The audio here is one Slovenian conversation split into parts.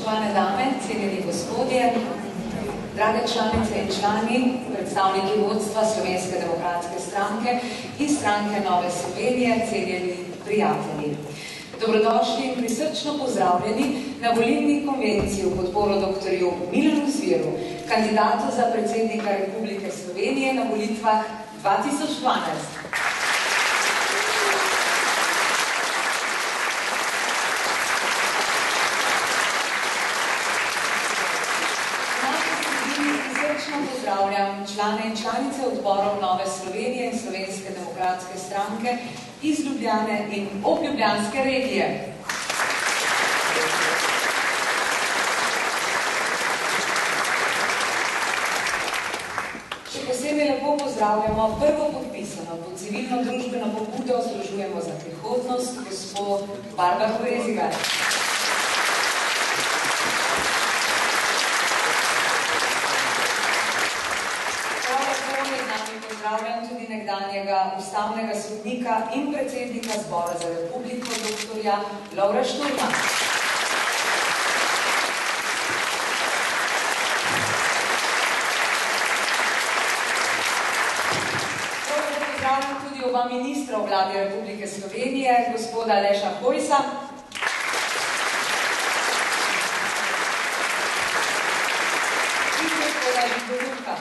Spoštovane dame, cenjeni gospodje, drage članice in člani, predstavniki vodstva Slovenske demokratske stranke in stranke Nove Slovenije, cenjeni prijatelji. Dobrodošli in prisrčno pozdravljeni na volilni konvenciji v podporo doktorju Milanu Zveru, kandidatu za predsednika Republike Slovenije na volitvah 2012. Pozdravljam člane in članice odborov Nove Slovenije in Slovenske demokratske stranke iz Ljubljane in obljubljanske regije. Še posebej lepo pozdravljamo prvo podpisano pod civilno družbeno pobudo Združujemo za prihodnost, gospo Barbaro Brezigar. Pozdravljam tudi nekdanjega ustavnega sodnika in predsednika Zbora za republiko, doktorja Lovra Šturma. Pozdravljam tudi oba ministra v vladi Republike Slovenije, gospoda Aleša Hojsa in gospoda Žigoruka.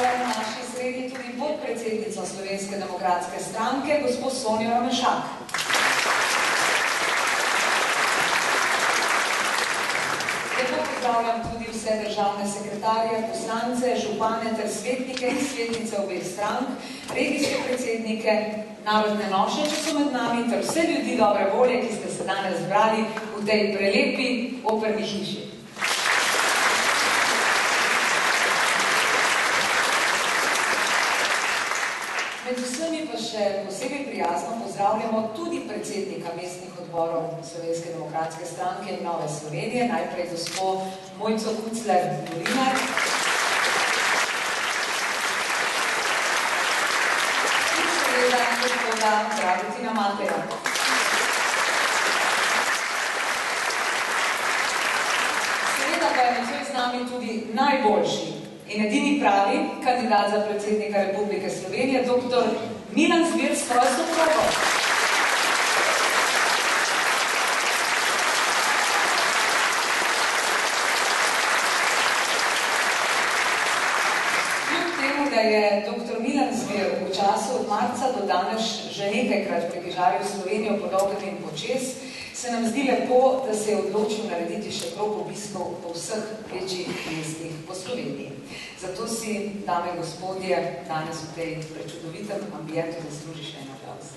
Na naši sredi tudi podpredsednico Slovenske demokratske stranke, gospod Sonjo Ramešak. Lepo pozdravljam tudi vse državne sekretarje, poslance, župane ter svetnike in svetnice obeh strank, regijske predsednike, narodne noše, če so med nami, ter vse ljudi dobre volje, ki ste se danes zbrali v tej prelepi operni hiši. Med vsemi pa še posebej prijazno pozdravljamo tudi predsednika mestnih odborov Slovenske demokratske stranke in Nove Slovenije, najprej gospo Mojco Kucler-Dolinar in seveda gospoda Dragutina Mateja. Seveda pa je nocoj z nami tudi najboljši in edini pravi kandidat za predsednika Republike Slovenije, dr. Milan Zver s svojo soprogo. Kljub temu, da je dr. Milan Zver v času od marca do danes že nekajkrat pribežaril Slovenijo po dolgem in počez, se nam zdi lepo, da se je odločil narediti še krog obiskov po vseh večjih mestih po Sloveniji. Zato si, dame in gospodje, danes v tej prečudovitem ambientu zasluži še en aplavz.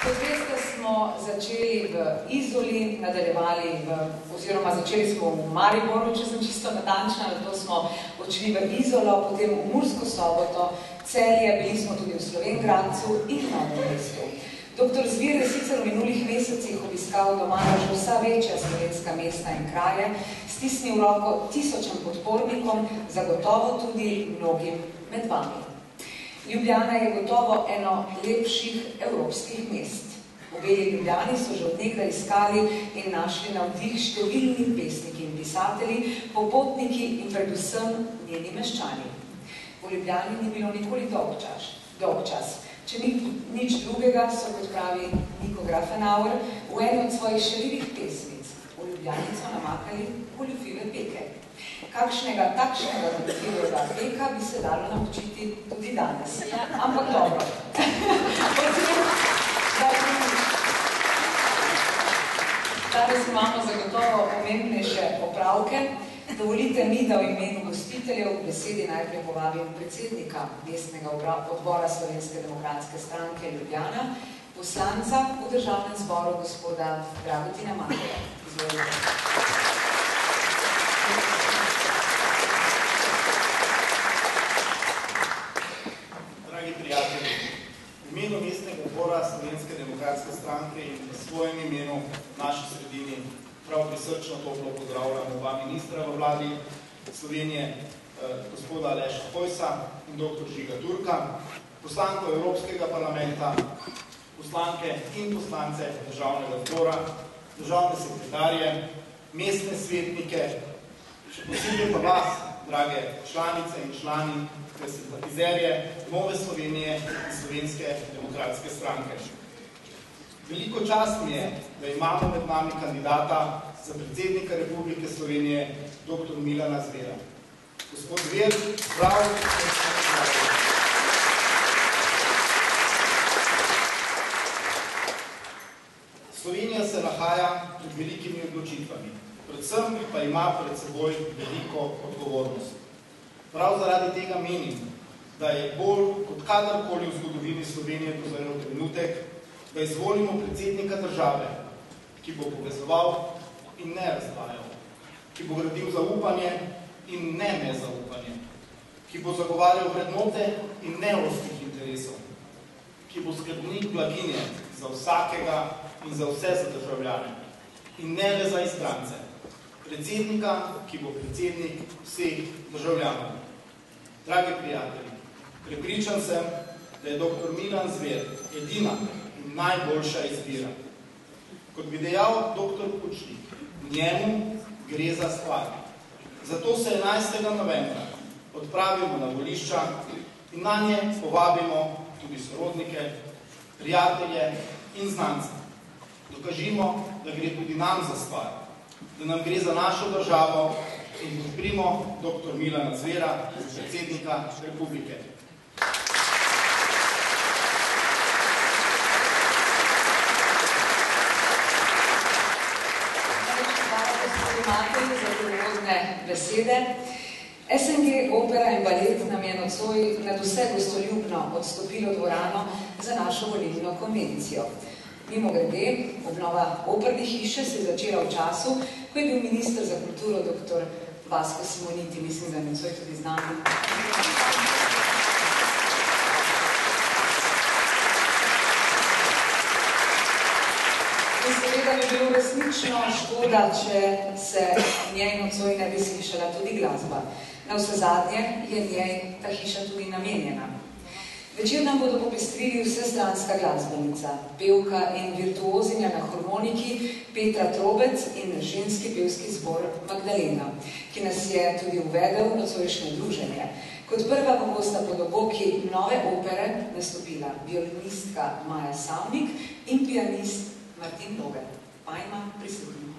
Kot veste, smo začeli v Izoli, nadaljevali oziroma začeli smo v Mariboru, če sem čisto natančna, nato smo odšli v Izolo, potem v Mursko Soboto, Celje, bili smo tudi v Slovenj Gradcu in Novem mestu. Dr. Zver je sicer v minulih mesecih obiskal doma že vsa večja slovenska mesta in kraje, stisnil roko tisočem podpornikom, zagotovo tudi mnogim med vami. Ljubljana je gotovo eno lepših evropskih mest. V Beli Ljubljani so že od nekdaj iskali in našli navdih številni pesniki in pisatelji, popotniki in predvsem njeni meščani. V Ljubljani ni bilo nikoli dolgčas. Če ni nič drugega, so, kot pravi Niko Grafenauer, v eni od svojih šaljivih pesmic v Ljubljani so namakali goljufive peke. Kakšnega takšnega goljufivega peka bi se dalo naučiti tudi danes. Ampak dobro. Danes imamo zagotovo pomembnejše popravke. Dovolite mi, da v imenu gostiteljev v besedi najprej povabim predsednika mestnega odbora Slovenske demokratske stranke Ljubljana, poslanca v državnem zboru gospoda Dragutina Mateja. Izvolite. Dragi prijatelji, v imenu mestnega odbora Slovenske demokratske stranke in v svojem imenu naši sredini prav prisrčno toplo pozdravljam oba ministra v vladi, Slovenije gospoda Aleša Hojsa in dr. Žiga Turka, poslanko Evropskega parlamenta, poslanke in poslance državnega zbora, državne sekretarje, mestne svetnike, še posebej pa vas, drage članice in člani, simpatizerje Nove Slovenije in Slovenske demokratske stranke. Veliko čast mi je, da imamo med nami kandidata za predsednika Republike Slovenije, dr. Milana Zvera. Gospod Zver, prav. Slovenija se nahaja pred velikimi odločitvami, predvsem pa ima pred seboj veliko odgovornost. Prav zaradi tega menim, da je bolj kot kadarkoli v zgodovini Slovenije dozorel trenutek, da izvolimo predsednika države, ki bo povezoval in ne razdvajal, ki bo gradil zaupanje in ne nezaupanje, ki bo zagovarjal vrednote in ne ozkih interesov, ki bo skrbnik blaginje za vsakega in za vse za državljane in ne le za izbrance, predsednika, ki bo predsednik vseh državljanov. Dragi prijatelji, prepričan sem, da je dr. Milan Zver edina in najboljša izbira. Kot bi dejal dr. Pučnik, njemu gre za stvar. Zato se 11. novembra odpravimo na volišča in na nje povabimo tudi sorodnike, prijatelje in znance. Dokažimo, da gre tudi nam za stvar, da nam gre za našo državo in podprimo dr. Milana Zvera, predsednika Republike. Za prihodne besede. SNG Opera in Balet nam je nocoj nad vse gostoljubno odstopilo dvorano za našo volilno konvencijo. Mimogrede, obnova operne hiše se je začela v času, ko je bil minister za kulturo dr. Vasko Simoniti, mislim, da je nocoj tudi z nami. In seveda bi bilo resnično škoda, če se njej nocoj ne bi slišala tudi glasba. Na vse zadnje je njej ta hiša tudi namenjena. Večer nam bodo popestrili vsestranska glasbenica, pevka in virtuozinja na harmoniki Petra Trobec in ženski pevski zbor Magdalena, ki nas je tudi uvedel v nocojšnje druženje. Kot prva pa bosta pod oboki nove opere nastopila violinistka Maja Savnik in pianist Martin Boger. Pajma, prisluhnimo.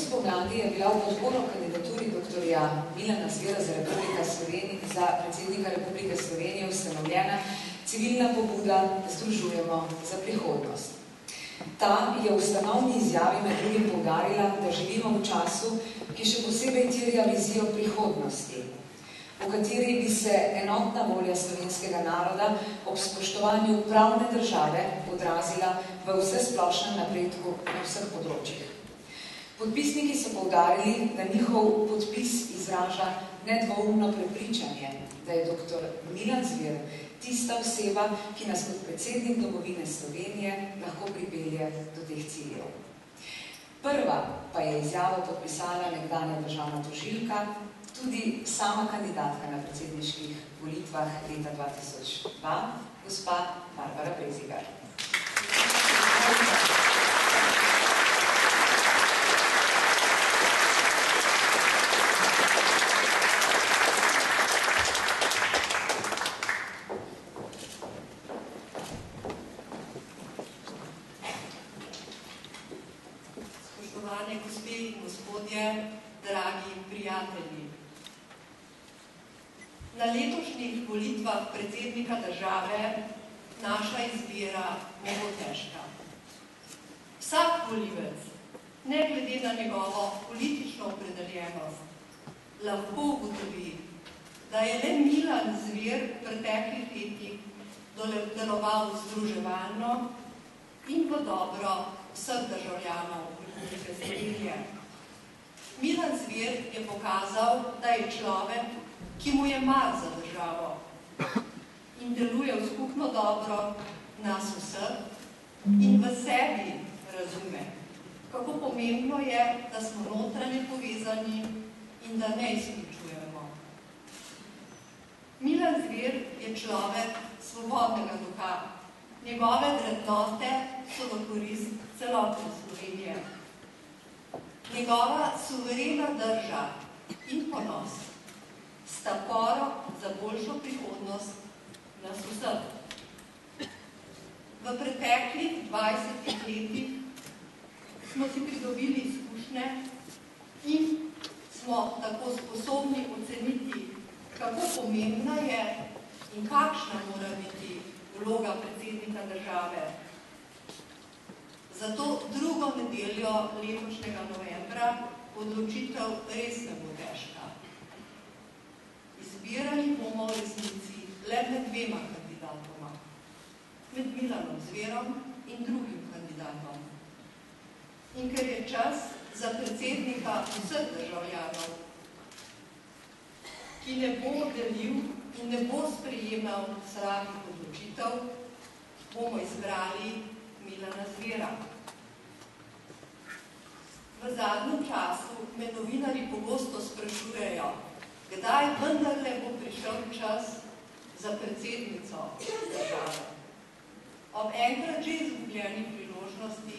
spomladi je bila v podporo kandidaturi doktorja Milana Zvera za predsednika Republike Slovenije ustanovljena civilna pobuda Združujemo za prihodnost. Ta je v ustanovni izjavi med drugim poudarila, da živimo v času, ki še posebej terja vizijo prihodnosti, v kateri bi se enotna volja slovenskega naroda ob spoštovanju pravne države odrazila v vsesplošnem napredku na vseh področjih. Podpisniki so poudarili, da njihov podpis izraža nedvoumno prepričanje, da je dr. Milan Zver tista oseba, ki nas kot predsednik domovine Slovenije lahko pripelje do teh ciljev. Prva pa je izjavo podpisala nekdanja državna tožilka, tudi sama kandidatka na predsedniških volitvah leta 2002, gospa Barbara Prezigar. Dragi prijatelji, na letošnjih volitvah predsednika države naša izbira ne bo težka. Vsak volivec, ne glede na njegovo politično opredeljenost, lahko ugotovi, da je le Milan Zver v preteklih letih deloval združevalno in v dobro vseh državljanov Republike Slovenije. Milan Zver je pokazal, da je človek, ki mu je mar za državo in deluje v skupno dobro nas vseh in v sebi razume, kako pomembno je, da smo notranje povezani in da ne izključujemo. Milan Zver je človek svobodnega duha. Njegove vrednote so v korist celotne Slovenije. Njegova suverena drža in ponos sta porok za boljšo prihodnost nas vseh. V preteklih 20 letih smo si pridobili izkušnje in smo tako sposobni oceniti, kako pomembna je in kakšna mora biti vloga predsednika države. Zato drugo nedeljo letošnjega novembra odločitev res ne bo težka. Izbirali bomo v resnici le med dvema kandidatoma, med Milanom Zverom in drugim kandidatom. In ker je čas za predsednika vseh državljanov, ki ne bo delil in ne bo sprejemal slabih odločitev, bomo izbrali Milana Zvera. V zadnjem času me novinarji pogosto sprašujejo, kdaj vendarle bo prišel čas za predsednico države. Ob enkrat že izgubljeni priložnosti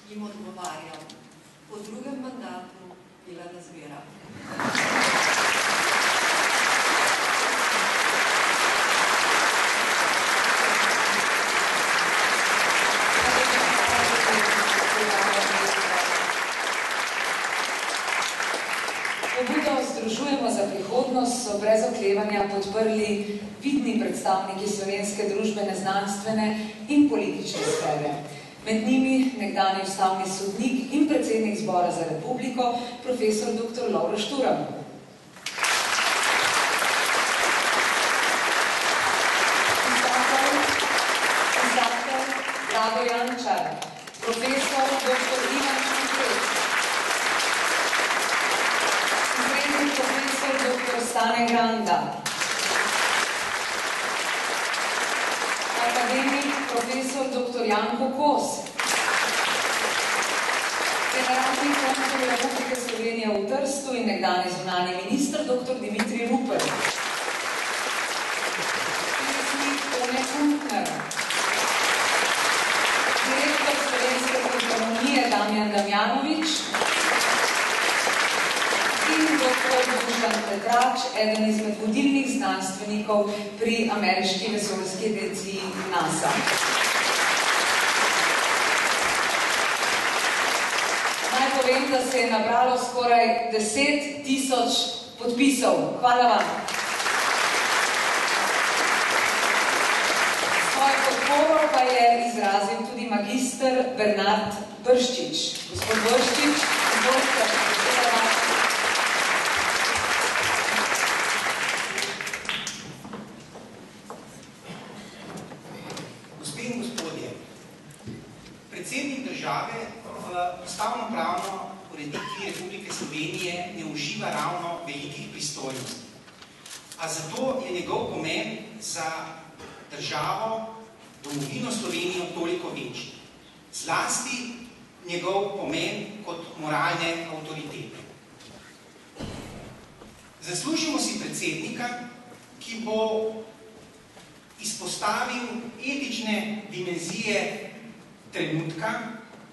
jim odgovarjam po drugem mandatu Milana Zvera. Združujemo za prihodnost so brez oklevanja podprli vidni predstavniki slovenske družbene, znanstvene in politične sfere. Med njimi nekdanji ustavni sodnik in predsednik Zbora za republiko, profesor dr. Lovro Šturm. Pisatelj Vlado Jančar, profesor dr. Ivan Štumpret, profesor dr. Stane Granda, akademik profesor dr. Janko Kos, generalni konzul Republike Slovenije v Trstu in nekdanji zunanji minister dr. Dimitrij Rupel, pesnik Tone Kuntner, direktor Slovenske filharmonije Damjan Damjanovič in dr. Dušan Petrač, eden izmed vodilnih znanstvenikov pri ameriški vesoljski agenciji NASA. Naj povem, da se je nabralo skoraj 10 000 podpisov. Hvala vam. Svojo podporo pa je izrazil tudi magister Bernard Brščič. Gospod Brščič, izvolite, beseda vaša. Gospe in gospodje, predsednik države v ustavno-pravno ureditvi Republike Slovenije ne uživa ravno velikih pristojnosti. A zato je njegov pomen za državo, domovino Slovenijo toliko večji. Zlasti njegov pomen kot moralne avtoritete. Zaslužimo si predsednika, ki bo izpostavil etične dimenzije trenutka,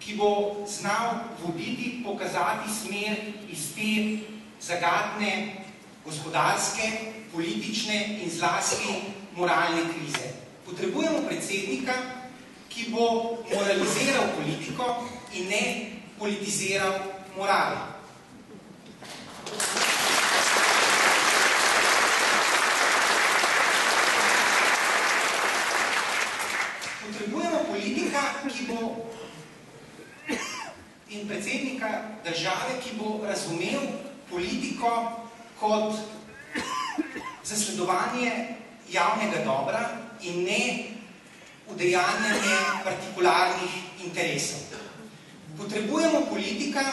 ki bo znal voditi, pokazati smer iz te zagatne gospodarske, politične in zlasti moralne krize. Potrebujemo predsednika, ki bo moraliziral politiko in ne politiziral morale. Potrebujemo politika, ki bo in predsednika države, ki bo razumel politiko kot zasledovanje javnega dobra in ne udejanjanje partikularnih interesov. Potrebujemo politika,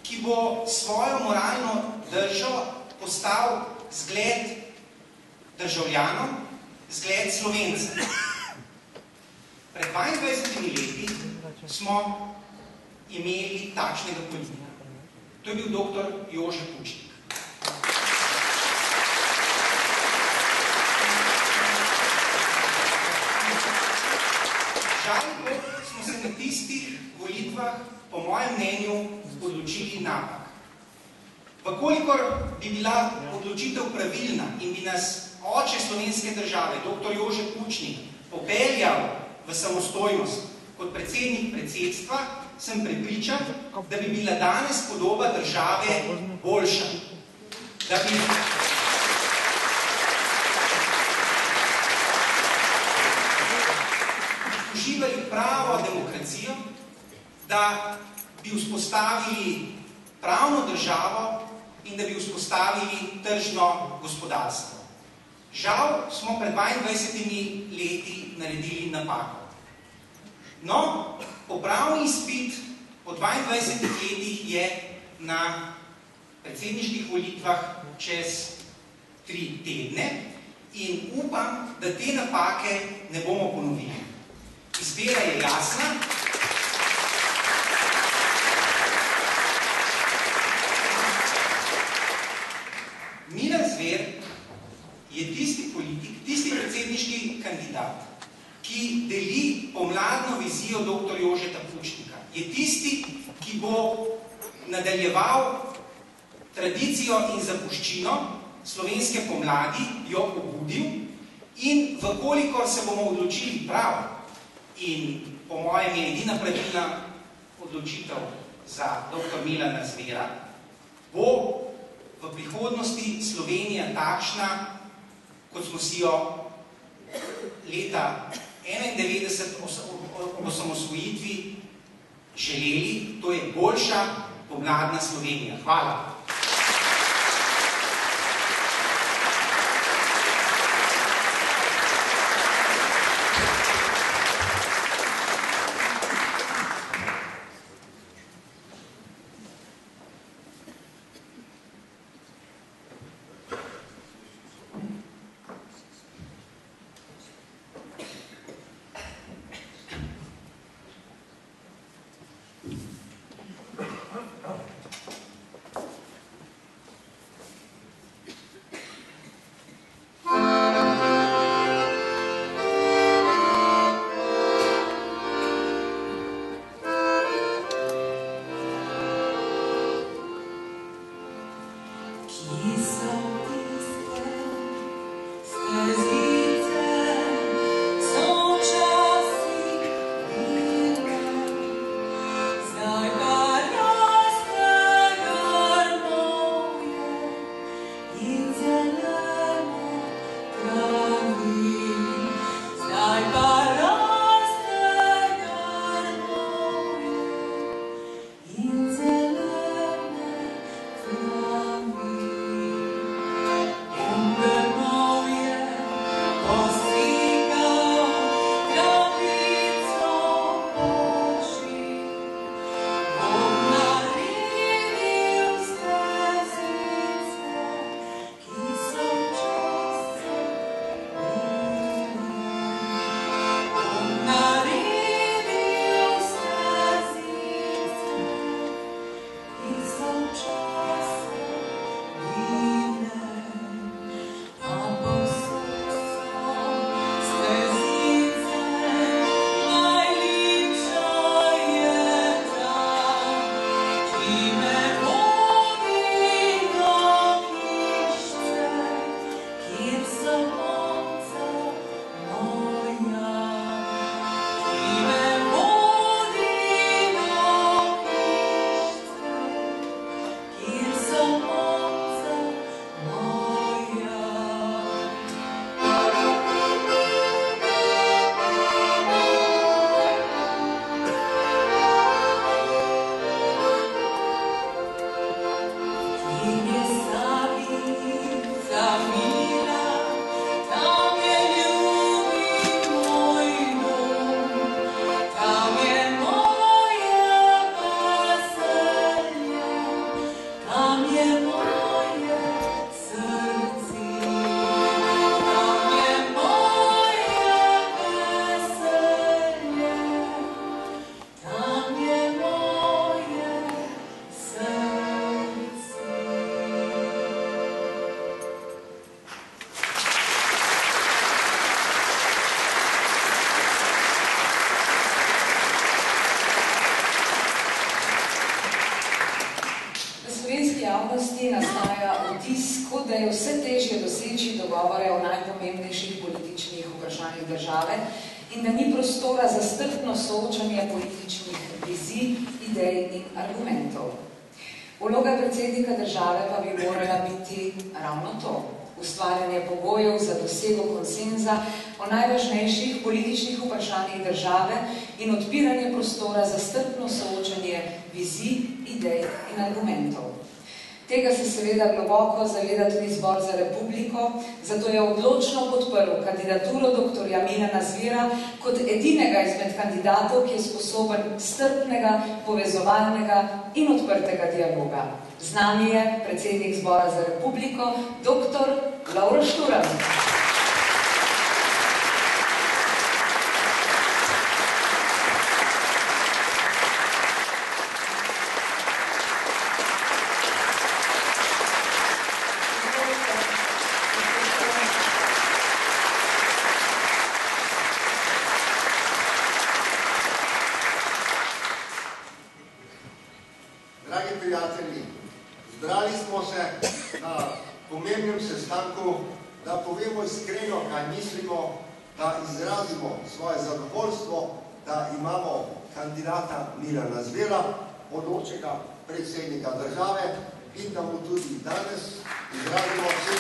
ki bo svojo moralno držo postal zgled državljanom, zgled Slovencem. Pred 22 leti smo imeli takšnega politika. To je bil dr. Jože Pučnik. Žal smo se na tistih volitvah, po mojem mnenju, odločili napak. Vkolikor bi bila odločitev pravilna in bi nas oče slovenske države, dr. Jože Pučnik, popeljal v samostojnost kot predsednik predsedstva, sem prepričan, da bi bila danes podoba države boljša. Da bi uživali pravo demokracijo, da bi vzpostavili pravno državo in da bi vzpostavili tržno gospodarstvo. Žal smo pred 22 leti naredili napako. No, popravni izpit po 22 letih je na predsedniških volitvah čez 3 tedne in upam, da te napake ne bomo ponovili. Izbira je jasna. Milan Zver je tisti politik, tisti predsedniški kandidat, ki deli pomladno vizijo dr. Jožeta Pučnika. Je tisti, ki bo nadaljeval tradicijo in zapuščino slovenske pomladi, jo obudil in vkolikor se bomo odločili prav in po mojem je edina pravilna odločitev za dr. Milana Zvera, bo v prihodnosti Slovenija takšna, kot smo si jo leta 1991 ob osamosvojitvi želeli, to je boljša pomladna Slovenija. Hvala. Zdaj pa razgledaj in da ni prostora za strpno soočanje političnih vizij, idej in argumentov. Vloga predsednika države pa bi morala biti ravno to, ustvarjanje pogojev za dosego konsenza o najvažnejših političnih vprašanjih države in odpiranje prostora za strpno soočanje vizij, idej in argumentov. Tega se seveda globoko zaveda tudi Zbor za republiko, zato je odločno podprl kandidaturo dr. Milana Zvera kot edinega izmed kandidatov, ki je sposoben strpnega, povezovalnega in odprtega dialoga. Z nami je predsednik Zbora za republiko, dr. Lovro Šturm. Da povemo iskreno, kaj mislimo, da izrazimo svoje zadovoljstvo, da imamo kandidata Milana Zvera, bodočega predsednika države in da mu tudi danes izrazimo vse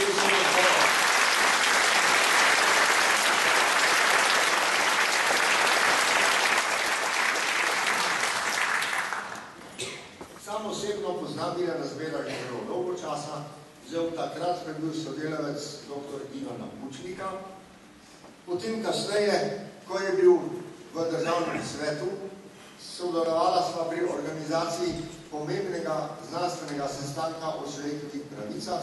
Sam osebno poznam Milana Zvera že zelo dolgo časa. Zdaj, takrat je bil sodelavec dr. Ivana Pučnika. Potem kasneje, ko je bil v državnem svetu, sodelovala sva pri organizaciji pomembnega znanstvenega sestanka o človekovih pravicah,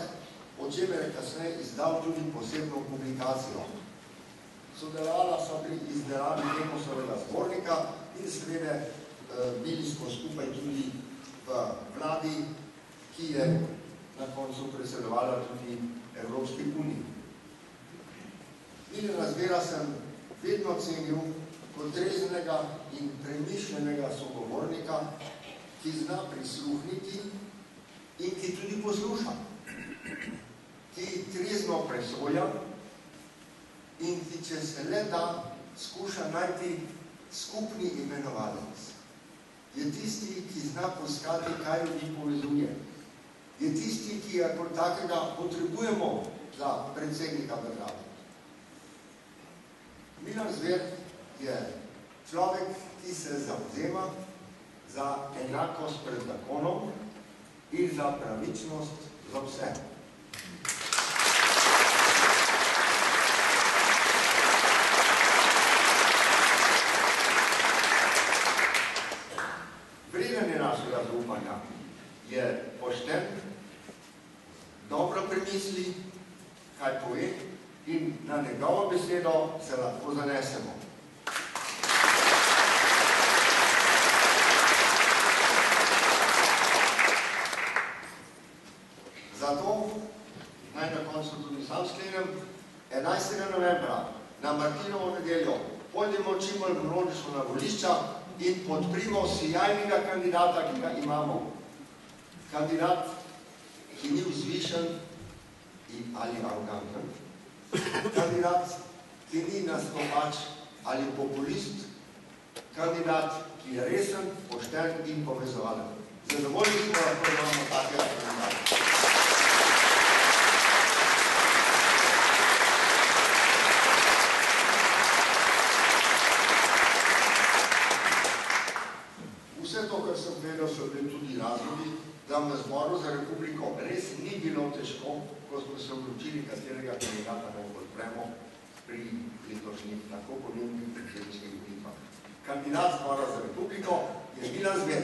o čemer je kasneje izdal tudi posebno publikacijo. Sodelovala sva pri izdelavi Demosovega zbornika in seveda bili smo skupaj tudi v vladi, ki je na koncu predsedovala tudi Evropski uniji. Milana Zvera sem vedno cenil kot treznega in premišljenega sogovornika, ki zna prisluhniti in ki tudi posluša, ki trezno presoja in ki, če se le da, skuša najti skupni imenovalec. Je tisti, ki zna poiskati, kaj ljudi povezuje. Je tisti, ki je kot takega potrebujemo za predsednika države. Milan Zver je človek, ki se zavzema za enakost pred zakonom in za pravičnost za vse. Vreden našega zaupanja je pošten, dobro premisli, kaj pove in na njegovo besedo se lahko zanesemo. Zato, naj na koncu tudi sam sklenem, 11. novembra na Martinovo nedeljo pojdemo čim bolj množično na volišča in podprimo sijajnega kandidata, ki ga imamo. Kandidat, ki ni vzvišen ali aroganten. Kandidat, ki ni nastopač ali populist. Kandidat, ki je resen, pošten in povezovalen. Zadovoljni smo, lahko imamo takega kandidata. Vse to, kar sem povedal, so bili tudi razlogi, da v Zboru za republiko res ni bilo težko, ko smo se odločili, katerega kandidata naj podpremo pri letošnjih tako pomembnih predsedniških volitvah. Kandidat Zbora za republiko je Milan Zver.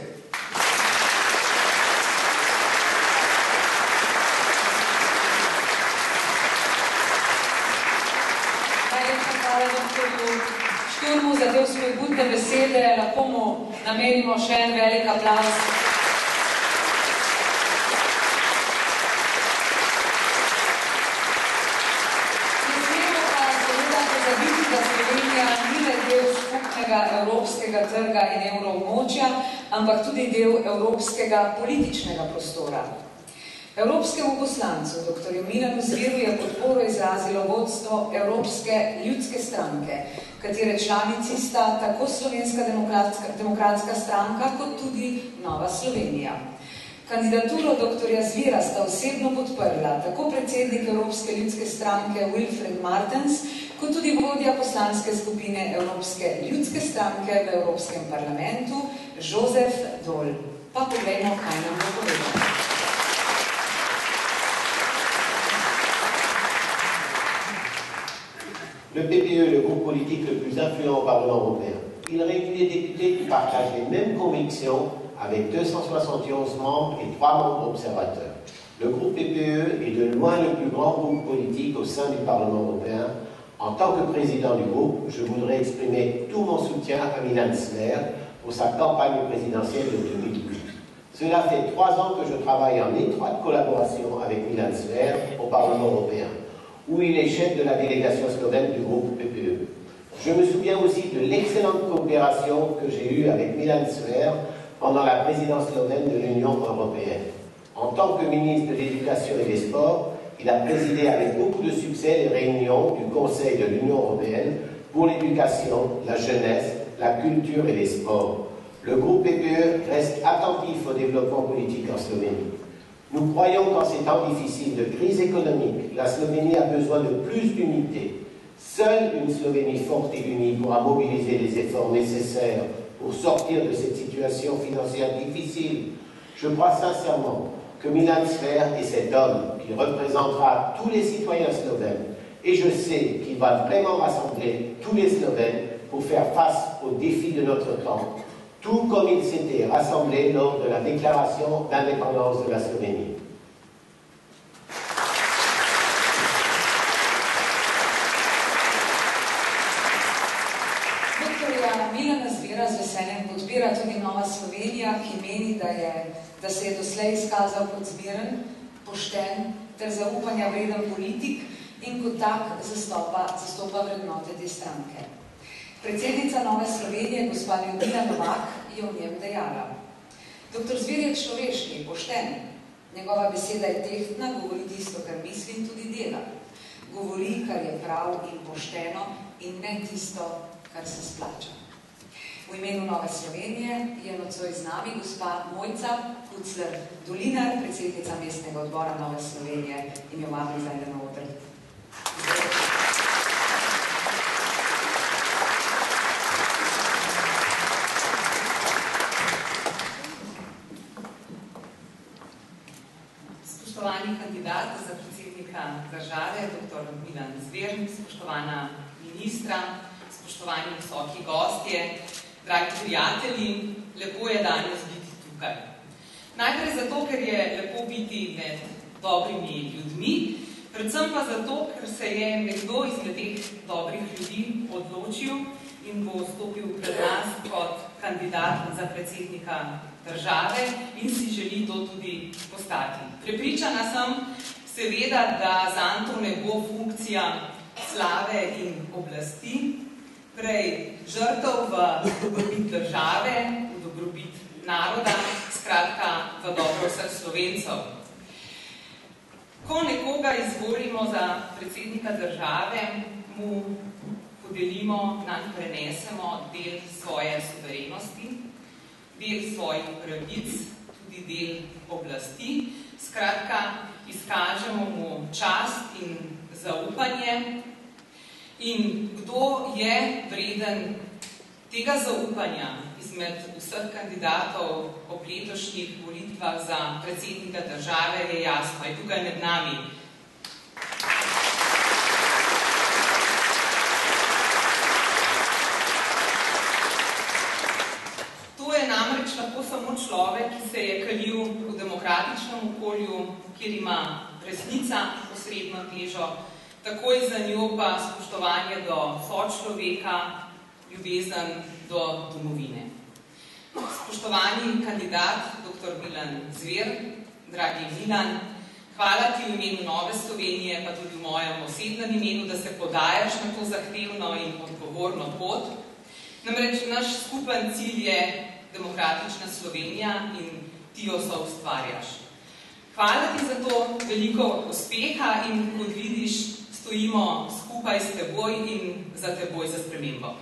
Turmu za te vzpodbudne besede, lahko mu namenimo še en velik aplavz. Ne smemo pa seveda pozabiti, da Slovenija ni le del skupnega evropskega trga in evroobmočja, ampak tudi del evropskega političnega prostora. Evropskemu poslancu, dr. Milanu Zveru, je podporo izrazilo vodstvo Evropske ljudske stranke, katere članici sta tako Slovenska demokratska stranka, kot tudi Nova Slovenija. Kandidaturo dr. Zvera sta osebno podprla tako predsednik Evropske ljudske stranke Wilfred Martens, kot tudi vodja poslanske skupine Evropske ljudske stranke v Evropskem parlamentu Josef Dol. Pa poglejmo, kaj nam bo povedal. Le PPE, le groupe politique le plus influent au Parlement européen. Il réunit des députés qui partagent les mêmes convictions avec 271 membres et 3 membres observateurs. Le groupe PPE est de loin le plus grand groupe politique au sein du Parlement européen. En tant que président du groupe, je voudrais exprimer tout mon soutien à Milan Zver pour sa campagne présidentielle de 2012. Cela fait 3 ans que je travaille en étroite collaboration avec Milan Zver au Parlement européen, où il est chef de la délégation slovène du groupe PPE. Je me souviens aussi de l'excellente coopération que j'ai eue avec Milan Zver pendant la présidence slovène de l'Union européenne. En tant que ministre de l'Éducation et des Sports, il a présidé avec beaucoup de succès les réunions du Conseil de l'Union européenne pour l'éducation, la jeunesse, la culture et les sports. Le groupe PPE reste attentif au développement politique en Slovénie. Nous croyons qu'en ces temps difficiles de crise économique, la Slovénie a besoin de plus d'unité. Seule une Slovénie forte et unie pourra mobiliser les efforts nécessaires pour sortir de cette situation financière difficile. Je crois sincèrement que Milan Zver est cet homme qui représentera tous les citoyens slovènes. Et je sais qu'il va vraiment rassembler tous les Slovènes pour faire face aux défis de notre temps, tout comme il s'était rassemblé lors de la déclaration d'indépendance de la Slovénie. Doktorja Milana Zvera z veseljem podpira tudi Nova Slovenija, ki meni, da se je doslej izkazal kot zmeren, pošten ter zaupanja vreden politik in kot tak zastopa vrednote te stranke. Predsednica Nove Slovenije, gospa Ljudmila Novak, je o njem dejala. Doktor Zver je človeški, pošten. Njegova beseda je tehtna, govori tisto, kar misli in tudi dela. Govori, kar je prav in pošteno in ne tisto, kar se splača. V imenu Nove Slovenije je nocoj z nami gospa Mojca Kucler-Dolinar, predsednica mestnega odbora Nove Slovenije, in jo vabim za eno oder. Spoštovani kandidat za predsednika države, dr. Milan Zver, spoštovana ministra, spoštovani visoki gostje, dragi prijatelji, lepo je danes biti tukaj. Najprej zato, ker je lepo biti med dobrimi ljudmi, predvsem pa zato, ker se je nekdo izmed teh dobrih ljudi odločil in bo stopil pred nas kot kandidat za predsednika države in si želi to tudi postati. Prepričana sem seveda, da zanj to ne bo funkcija slave in oblasti, prej žrtev v dobrobit države, v dobrobit naroda, skratka v dobro vseh Slovencev. Ko nekoga izvolimo za predsednika države, mu podelimo, nam prenesemo del svoje suverenosti, del svojih pravic, tudi del oblasti. Skratka, izkažemo mu čast in zaupanje. In kdo je vreden tega zaupanja izmed vseh kandidatov ob letošnjih volitvah za predsednika države, je jasno, je tukaj med nami. To je namreč lahko samo človek, ki se je kalil v demokratičnem okolju, kjer ima resnica posredno težo, takoj za njo pa spoštovanje do sočloveka, ljubezen do domovine. Spoštovani kandidat, dr. Milan Zver, dragi Milan, hvala ti v imenu Nove Slovenije, pa tudi v mojem osebnem imenu, da se podajaš na to zahtevno in odgovorno pot. Namreč naš skupen cilj je demokratična Slovenija in ti jo soustvarjaš. Hvala ti za to, veliko uspeha in, kot vidiš, stojimo skupaj s teboj in za teboj za spremembo.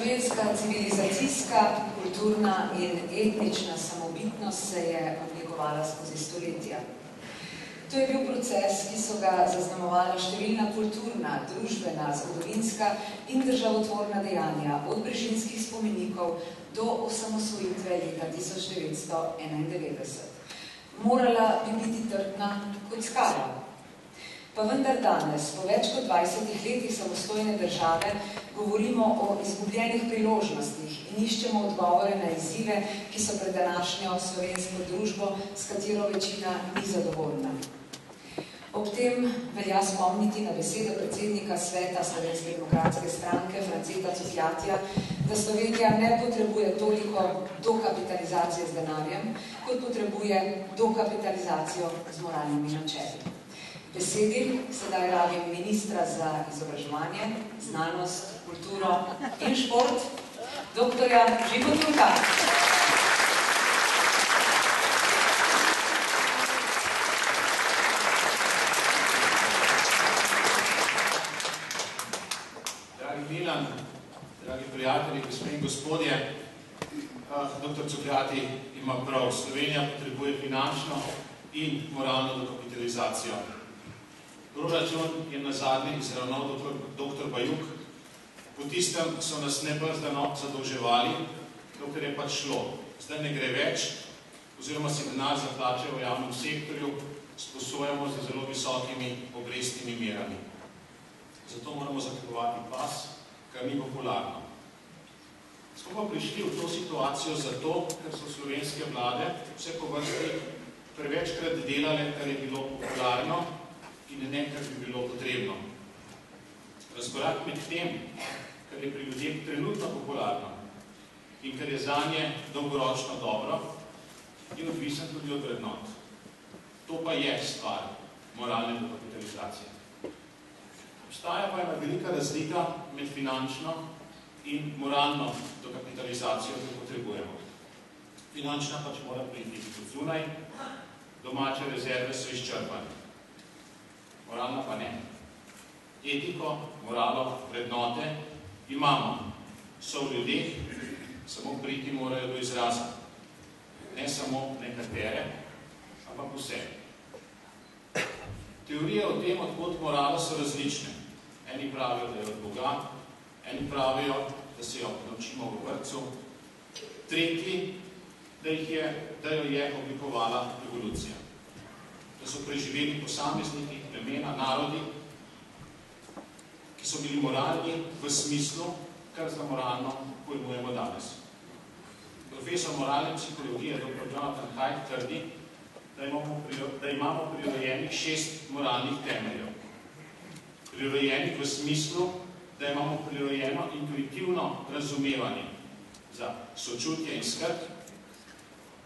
Slovenska civilizacijska, kulturna in etnična samobitnost se je oblikovala skozi stoletja. To je bil proces, ki so ga zaznamovala številna kulturna, družbena, zgodovinska in državotvorna dejanja, od brežinskih spomenikov do osamosvojitve leta 1991. Morala bi biti trdna kot skala. Pa vendar danes, po več kot 20 letih samostojne države, govorimo o izgubljenih priložnostih in iščemo odgovore na izzive, ki so pred današnjo slovensko družbo, s katero večina ni zadovoljna. Ob tem velja spomniti na besede predsednika sveta Slovenske demokratske stranke Franceta Cukjatija, da Slovenija ne potrebuje toliko dokapitalizacije z denarjem, kot potrebuje dokapitalizacijo z moralnimi načeli. besedi sedaj rabim ministra za izobraževanje, znanost, kulturo in šport, doktorja Žigo Turka. Dragi Milan, dragi prijatelji, gospe in gospodje, dr. Cukljati ima prav. Slovenija potrebuje finančno in moralno dokapitalizacijo. Proračun je nazadnje izravnal dr. Bajuk. Po tistem so nas nebrzdano zadolževali, dokler je pač šlo. Zdaj ne gre več, oziroma se denar za plače v javnem sektorju sposojamo z zelo visokimi obrestnimi merami. Zato moramo zategovati pas, kar ni popularno. Smo pa prišli v to situacijo zato, ker so slovenske vlade vse po vrsti prevečkrat delale, kar je bilo popularno in ne, kar bi bilo potrebno. Razkorak med tem, kar je pri ljudeh trenutno popularno in kar je zanje dolgoročno dobro, je odvisen tudi od vrednot. To pa je stvar moralne dokapitalizacije. Obstaja pa ena velika razlika med finančno in moralno dokapitalizacijo, ki potrebujemo. Finančna pač mora priti od zunaj, domače rezerve so izčrpane. Moralna pa ne. Etiko, moralo, vrednote imamo. So v ljudeh, samo priti morajo do izraza. Ne samo nekatere, ampak vse. Teorije o tem, odkot moralo, so različne. Eni pravijo, da je od Boga, eni pravijo, da se jo naučimo v vrtcu, tretji, da jo je oblikovala evolucija. Da so preživeli posamezniki, plemena, narodi, ki so bili moralni v smislu, kar za moralno pojmujemo danes. Profesor moralne psihologije, dr. Jonathan Haidt, trdi, da imamo prirojenih 6 moralnih temeljev. Prirojenih v smislu, da imamo prirojeno intuitivno razumevanje za sočutje in skrb,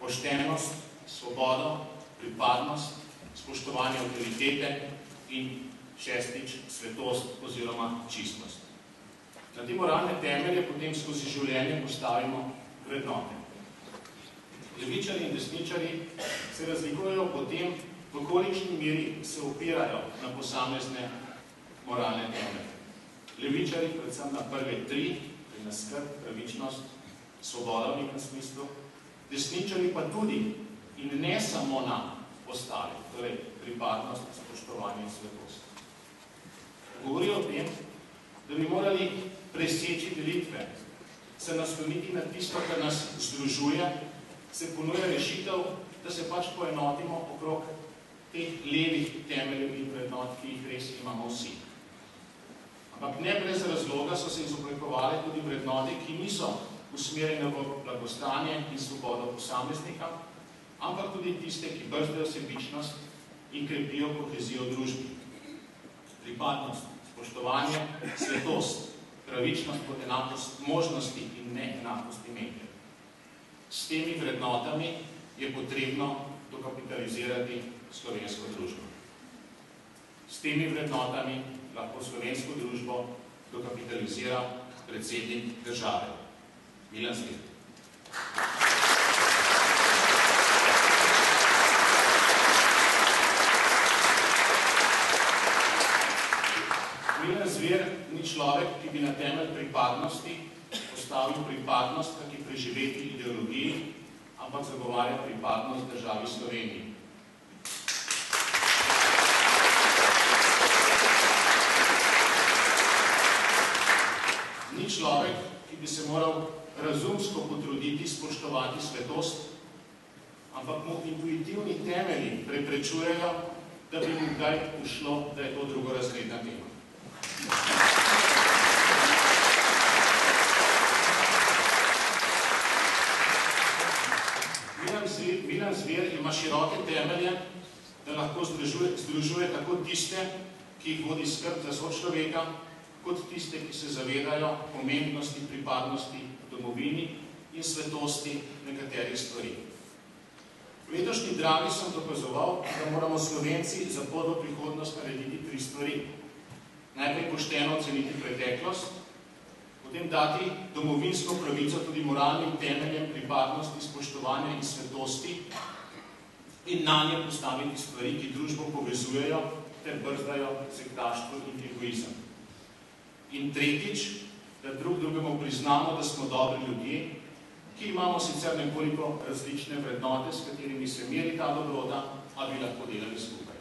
poštenost, svobodo, pripadnost, spoštovanje avtoritete in 6. svetost oziroma čistost. Na te moralne temelje potem skozi življenje postavimo vrednote. Levičari in desničari se razlikujejo po tem, v kolikšni meri se opirajo na posamezne moralne temelje. Levičari predvsem na prve 3, to je na skrb, pravičnost, svoboda v nekem smislu, desničari pa tudi in ne samo na ostale, torej pripadnost, spoštovanje in svetost. Govorijo o tem, da bi morali preseči delitve, se nasloniti na tisto, kar nas združuje, se ponuja rešitev, da se pač poenotimo okrog teh levih temeljev in vrednot, ki jih res imamo vsi. Ampak ne brez razloga so se izoblikovale tudi vrednote, ki niso usmerjene v blagostanje in svobodo posameznika, ampak tudi tiste, ki brzdajo sebičnost in krepijo kohezijo v družbi. Pripadnost, spoštovanje, svetost, pravičnost kot enakost možnosti in neenakost imetja. S temi vrednotami je potrebno dokapitalizirati slovensko družbo. S temi vrednotami lahko slovensko družbo dokapitalizira predsednik države. Milan Zver. Milan Zver ni človek, ki bi na temelj pripadnosti postavil pripadnost kaki preživeti ideologiji, ampak zagovarja pripadnost državi Sloveniji. Ni človek, ki bi se moral razumsko potruditi spoštovati svetost, ampak mu intuitivni temelji preprečujejo, da bi mu kdaj ušlo, da je to drugorazredna tema. Milan Zver ima široke temelje, da lahko združuje tako tiste, ki jih vodi skrb za sočloveka, kot tiste, ki se zavedajo pomembnosti, pripadnosti domovini in svetosti nekaterih stvari. V letošnji drami sem dokazoval, da moramo Slovenci za pot v prihodnost narediti 3 stvari. Najprej pošteno oceniti preteklost, potem dati domovinsko pravico tudi moralnim temeljem pripadnosti, spoštovanja in svetosti in nanje postaviti stvari, ki družbo povezujejo ter brzdajo sektaštvo in egoizem. In tretjič, da drug drugemu priznamo, da smo dobri ljudje, ki imamo sicer nekoliko različne vrednote, s katerimi se meri ta dobrota, a bi lahko delali skupaj.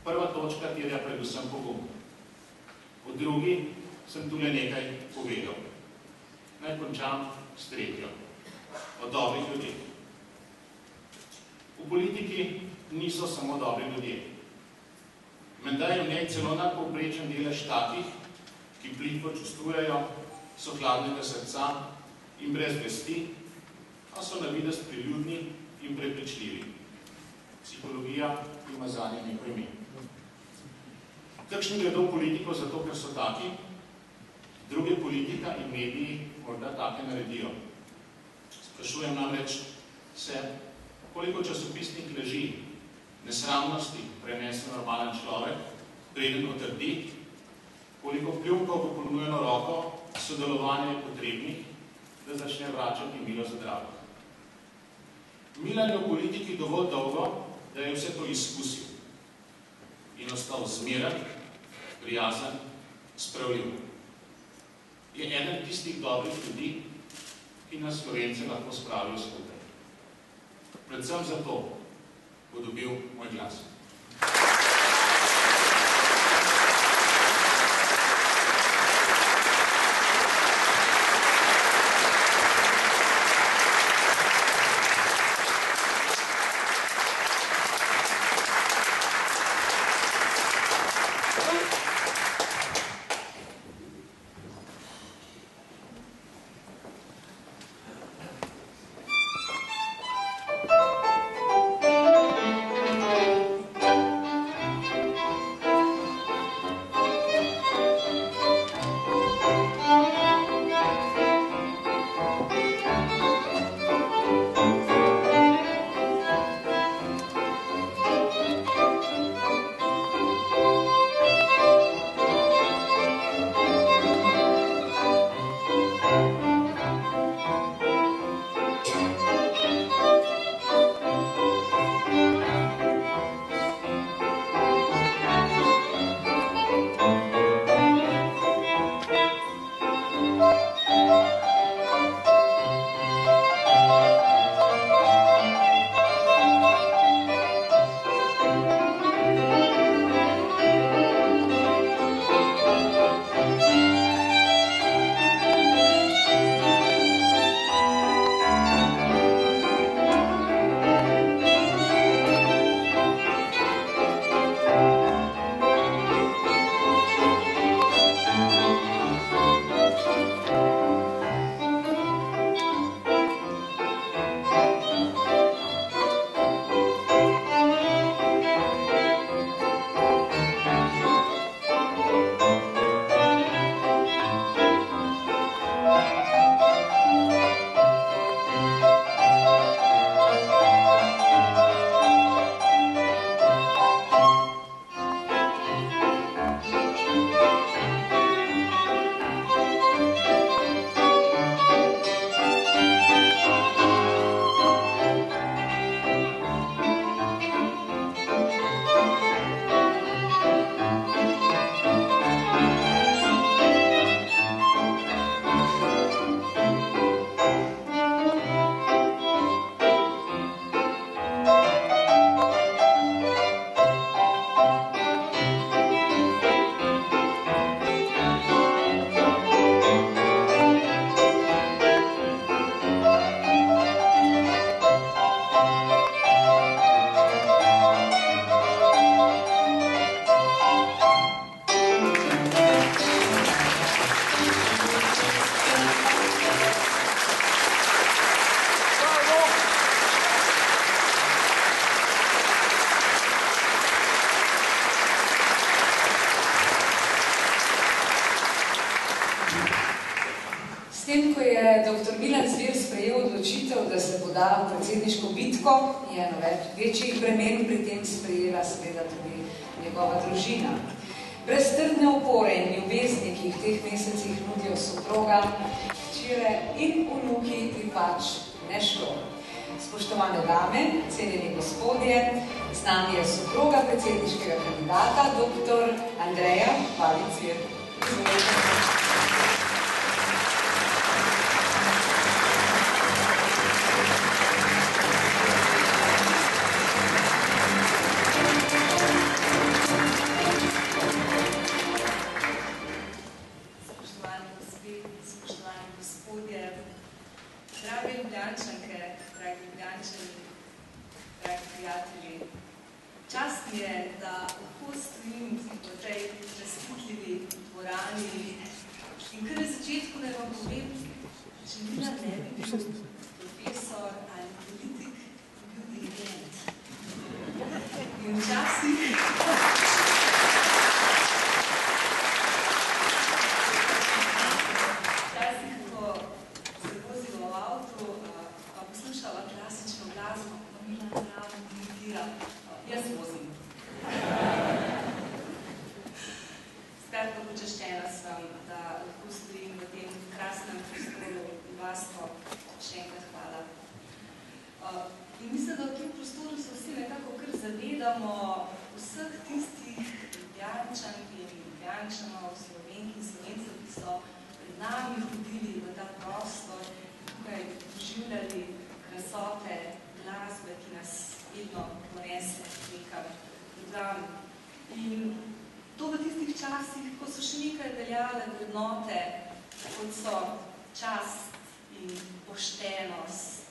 Prva točka terja predvsem pogum. V drugi sem tule nekaj povedal. Naj končam s tretjo. O dobrih ljudeh. V politiki niso samo dobri ljudje. Menda je v njej celo nadpovprečen delež takih, ki plitko čustvujejo, so hladnega srca in brez vesti, a so na videz priljudni in prepričljivi. Psihologija ima zanje neko ime. Kakšni gredo politiko zato, ker so taki, druge politika in mediji morda take naredijo. Sprašujem namreč se, koliko časopisnih leži, nesramnosti prenese normalen človek, preden otrdi, koliko pljuvkov po ponujeno roko sodelovanje je potrebnih, da začne vračati milo za drago. Milan je v politiki dovolj dolgo, da je vse to izkusil in ostal zmeren, prijazen, spravljiv. Je eden tistih dobrih ljudi, ki nas Slovence lahko spravijo skupaj. Predvsem zato bo dobil moj glas. tem, ko je dr. Milan Zver sprejel odločitev, da se poda v predsedniško bitko, in eno večjih bremen pri tem sprejela seveda tudi njegova družina. Brez trdne opore in ljubezni, ki jih v teh mesecih nudijo soproga, hčere in vnuki bi pač ne šlo. Spoštovane dame, cenjeni gospodje, z nami je soproga predsedniškega kandidata, dr. Andreja Valic-Zver. Dragi Ljubljančanke, dragi Ljubljančani, dragi prijatelji, čast mi je, da lahko stojim v tej razsvetljivi dvorani in kar na začetku naj vam povem, če Milan ne bi bil profesor ali politik, bil dirigent. In včasih klasično glasbo, pa Milan zraven imitira. Jaz vozim. Skratka, počaščena sem, da lahko stojim v tem krasnem prostoru in vas pa še enkrat hvala. In mislim, da v tem prostoru se vsi nekako kar zavedamo vseh tistih Ljubljančank in Ljubljančanov, Slovenk in Slovencev, ki so pred nami hodili v ta prostor, tukaj doživljali krasote, glasbe, ki nas vedno ponese nekam drugam. In to v tistih časih, ko so še nekaj veljale vrednote, kot so čast in poštenost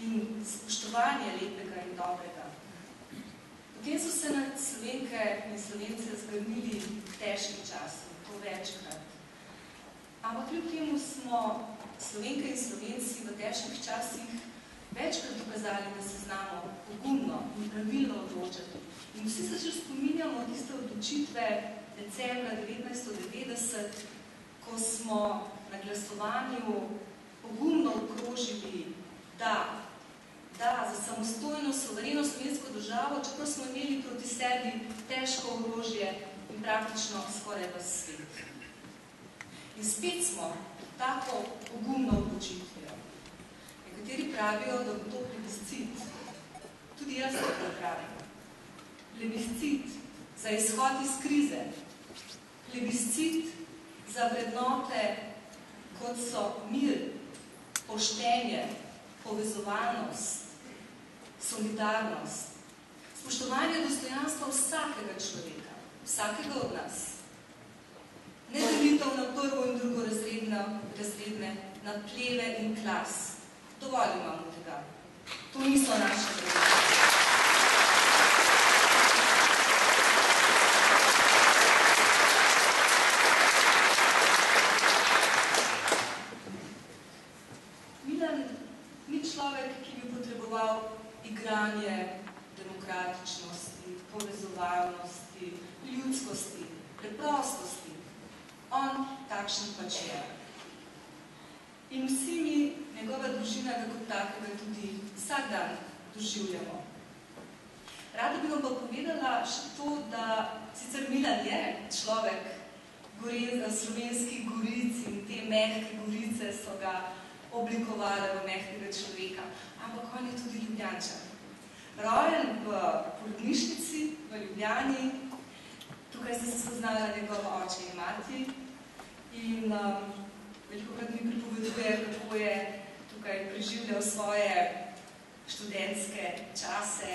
in spoštovanje lepega in dobrega. Potem so se nad Slovenke in Slovence zgrnili težki časi, to večkrat. Ampak kljub temu smo Slovenke in Slovenci v težkih časih večkrat dokazali, da se znamo pogumno in pravilno odločati. In vsi se že spominjamo tiste odločitve decembra 1990, ko smo na glasovanju pogumno obkrožili da za samostojno, suvereno slovensko državo, čeprav smo imeli proti sebi težko orožje in praktično skoraj ves svet. In spet smo tako pogumno odločitvijo. Nekateri pravijo, da bo to plebiscit. Tudi jaz tako pravim. Plebiscit za izhod iz krize. Plebiscit za vrednote, kot so mir, poštenje, povezovalnost, solidarnost, spoštovanje dostojanstva vsakega človeka, vsakega od nas. Ne delitev na prvo in drugo razredne, na pleve in klas. Dovolj imamo tega. To niso naše vrednote. Milan ni človek, ki bi potreboval igranje demokratičnosti, povezovalnosti, ljudskosti, preprostosti. On takšen pač je. In vsi mi, njegova družina, ga kot takega tudi vsak dan doživljamo. Rada bi vam pa povedala še to, da sicer Milan je človek slovenskih goric in te mehke gorice so ga oblikovale v mehkega človeka, ampak on je tudi Ljubljančan. Rojen v porodnišnici v Ljubljani, tukaj ste se spoznala njegova oče in mati in velikokrat mi pripoveduje, kako je tukaj preživljal svoje študentske čase,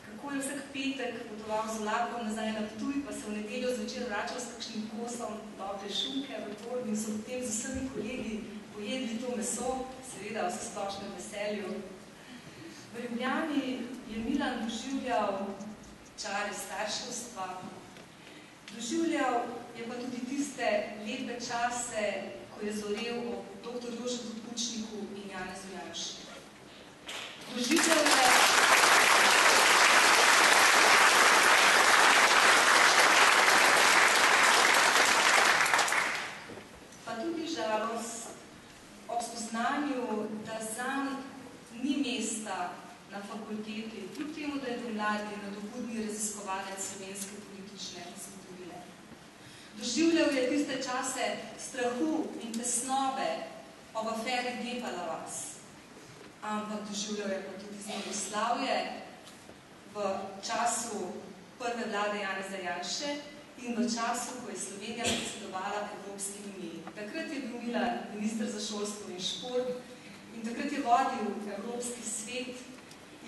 kako je vsak petek potoval z vlakom nazaj na Ptuj, pa se v nedeljo zvečer vračal s kakšnim kosom dobre šunke v torbi in so potem z vsemi kolegi pojedli to meso, seveda v splošnem veselju. V Ljubljani je Milan doživljal čare starševstva, doživljal je pa tudi tiste lepe čase, ko je zorel o dr. Jožetu Pučniku in Janezu Janši. Doživljal je pa tudi žalost ob spoznanju, da zanj ni mesta na fakulteti, kljub mladi nadobudni raziskovalec slovenske politične zgodovine. Doživljal je tiste čase strahu in tesnobe ob aferi Depala vas, ampak doživljal je pa tudi zmagoslavje v času prve vlade Janeza Janše in v času, ko je Slovenija predsedovala Evropski uniji. Takrat je bil Milan minister za šolstvo in šport in takrat je vodil Evropski svet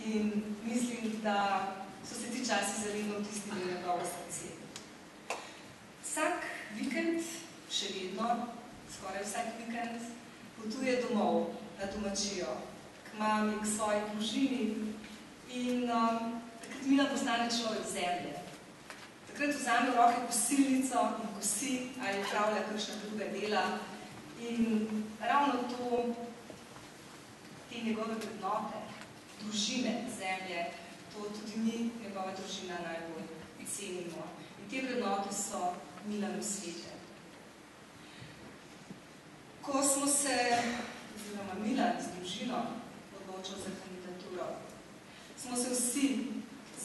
in mislim, da so se ti časi zavedno vtisnili v njegovo srce. Vsak vikend, še vedno, skoraj vsak vikend, potuje domov na domačijo, k mami, k svoji družini in takrat Milan postane človek zemlje. Takrat vzame v roke kosilnico in kosi ali upravlja kakšna druga dela in ravno to, te njegove vrednote, družine zemlje, to tudi mi, njegova družina, najbolj cenimo. In te vrednote so Milanu svete. Ko smo se, oziroma Milan z družino, odločil za kandidaturo, smo se vsi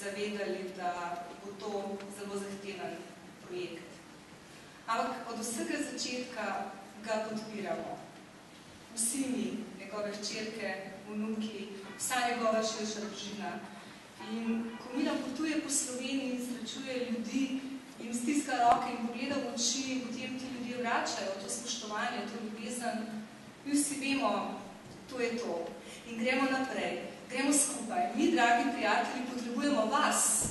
zavedali, da bo to zelo zahteven projekt. Ampak od vsega začetka ga podpiramo. Vsi mi, njegove hčerke, vnuki, vsa njegova širša družina. In ko Milan potuje po Sloveniji, srečuje ljudi, jim stiska roke in pogleda v oči, potem ti ljudje vračajo to spoštovanje, to ljubezen, mi vsi vemo, to je to. In gremo naprej, gremo skupaj. Mi, dragi prijatelji, potrebujemo vas.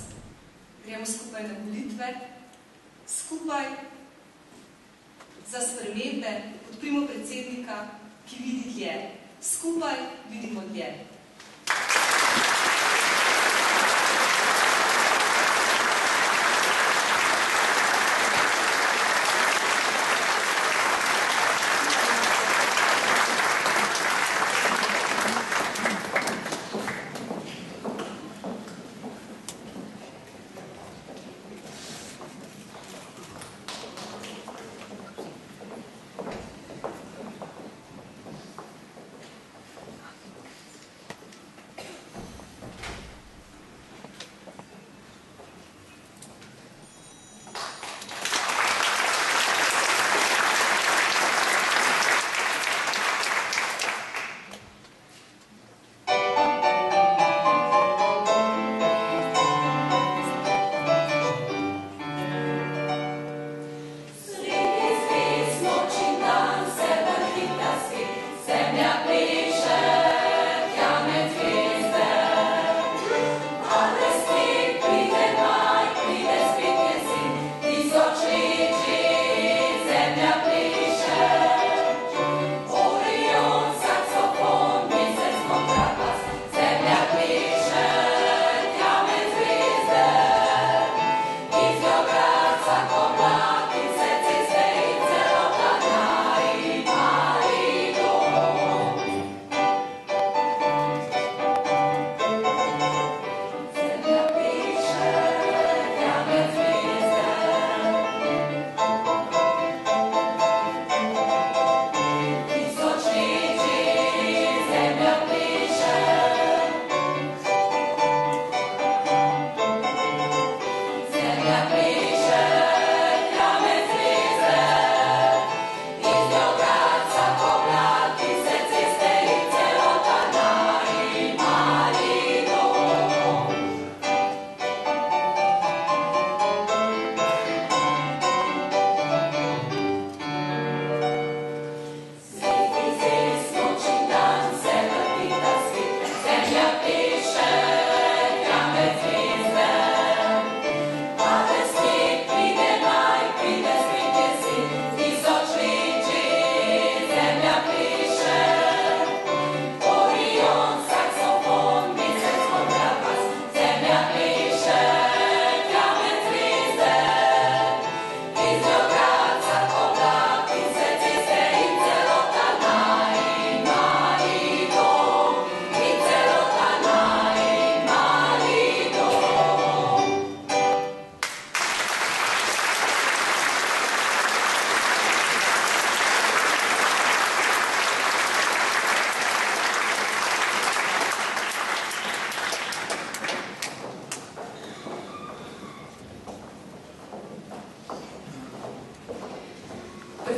Gremo skupaj na volitve, skupaj za spremembe, podprimo predsednika, ki vidi dlje. Skupaj vidimo dlje.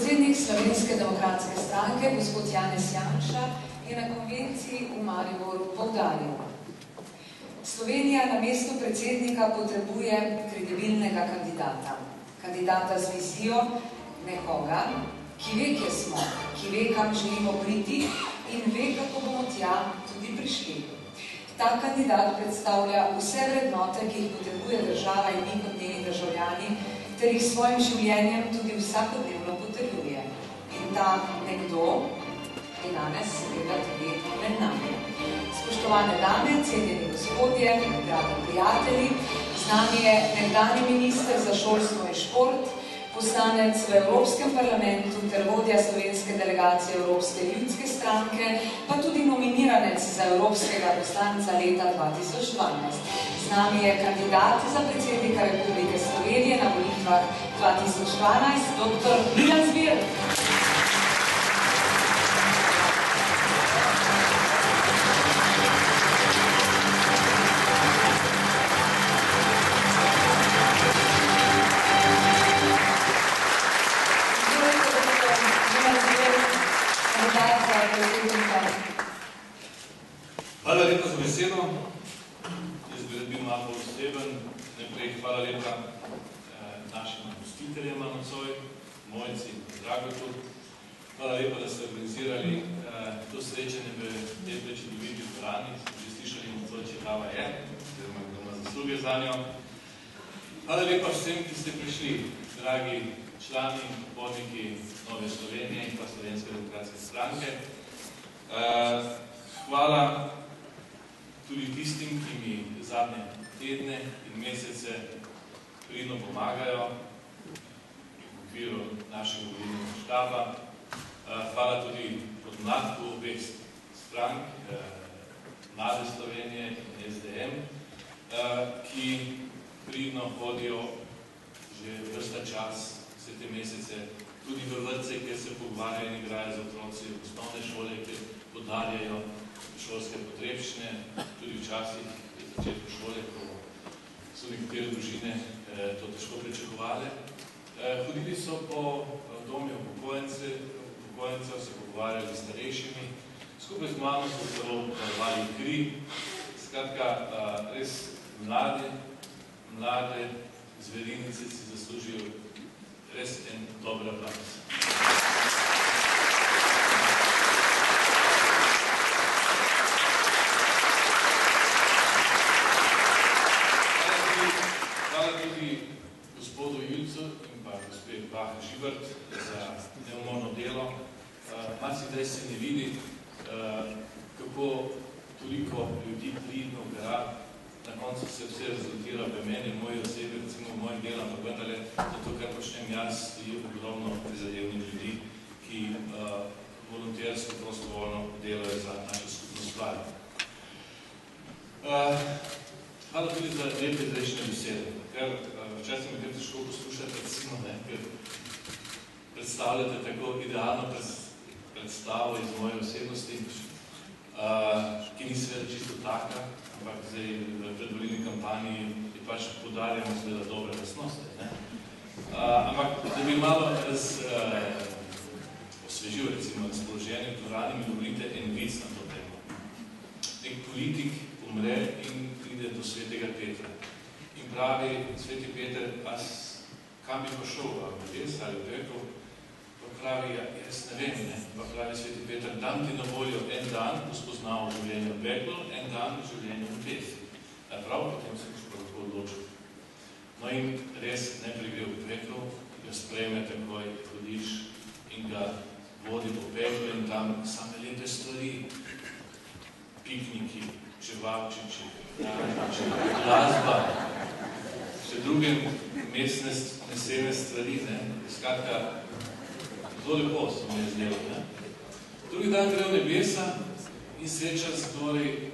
Predsednik Slovenske demokratske stranke, gospod Janez Janša, je na konvenciji v Mariboru poudaril: Slovenija na mestu predsednika potrebuje kredibilnega kandidata. Kandidata z vizijo, nekoga, ki ve, kje smo, ki ve, kam želimo priti in ve, kako bomo tja tudi prišli. Ta kandidat predstavlja vse vrednote, ki jih potrebuje država in mi kot njeni državljani, ter jih s svojim življenjem tudi vsakodnevno potrjuje. In ta nekdo je danes seveda tudi med nami. Spoštovane dame, cenjeni gospodje, dragi prijatelji, z nami je nekdanji minister za šolstvo in šport, poslanec v Evropskem parlamentu ter vodja slovenske delegacije Evropske ljudske stranke, pa tudi nominiranec za evropskega poslanca leta 2012. Z nami je kandidat za predsednika Republike Slovenije na volitvah 2012, dr. Milan Zver. Hvala lepa za besedo. Jaz bi bil malo poseben. Najprej hvala lepa našim gostiteljem na nocoj, Mojci in Dragotu. Hvala lepa, da ste organizirali to srečanje v tej čudoviti dvorani. Že slišali nocoj, čigava je, oziroma kdo ima zasluge za njo. Hvala lepa vsem, ki ste prišli, dragi člani in podporniki Nove Slovenije in pa Slovenske demokratske stranke. Hvala tudi tistim, ki mi zadnje tedne in mesece pridno pomagajo v okviru našega volilnega štaba. Hvala tudi podmladku obeh strank, Mlade Slovenije in SDM, ki pridno hodijo že vrsta čas, vse te mesece, tudi v vrtce, kjer se pogovarjajo in igrajo z otroci, v osnovne šole, kjer podarjajo šolske potrebščine, tudi včasih v začetku šole, ko so nekatere družine to težko pričakovale. Hodili so po domu upokojencev, se pogovarjali s starejšimi, skupaj z mano so celo darovali kri. Skratka, res mlade zverinice si zaslužijo res en dober aplavz. Hvala tudi gospodu Julcu in pa gospe Baha Žibert za neumorno delo. Marsikdaj se ne vidi, kako toliko ljudi pridno gara. Na koncu se vse rezultira v meni, v moji osebi, recimo v mojim delom, pa vendale, zato, kar počnem jaz, je ogromno prizadevnih ljudi, ki volontersko, prostovoljno delajo za našo skupno stvar. Hvala tudi za lepe izrečne besede, ker včasih me kar težko poslušati, recimo, ker predstavljate tako idealno predstavo iz moje osebnosti, ki ni seveda čisto taka, ampak zdaj v predvolilni kampanji je pač podarjamo seveda dobre lastnosti. Ampak, da bi malo osvežil, recimo, razpoloženje v dvorani, mi govorite en vic na to temo. Nek politik umre in pride do svetega Petra. In pravi sveti Peter, kam bi pošel, v nebes ali v pekel? Pravi, jaz ne vem, pa pravi sveti Peter, dam ti na voljo en dan, ko spoznamo življenje v peklu, en dan življenje v pesi. Prav, potem se boš pa lahko odločil. No in res najprej gre v peklu, ga sprejme takoj, hodiš in ga vodi po peklu in tam same lepe stvari, pikniki, čevapčiči, glasba, še druge mestne nesene stvari, skratka, zelo lepo so mi je zdelo. Drugi dan gre v nebesa in sreča zgori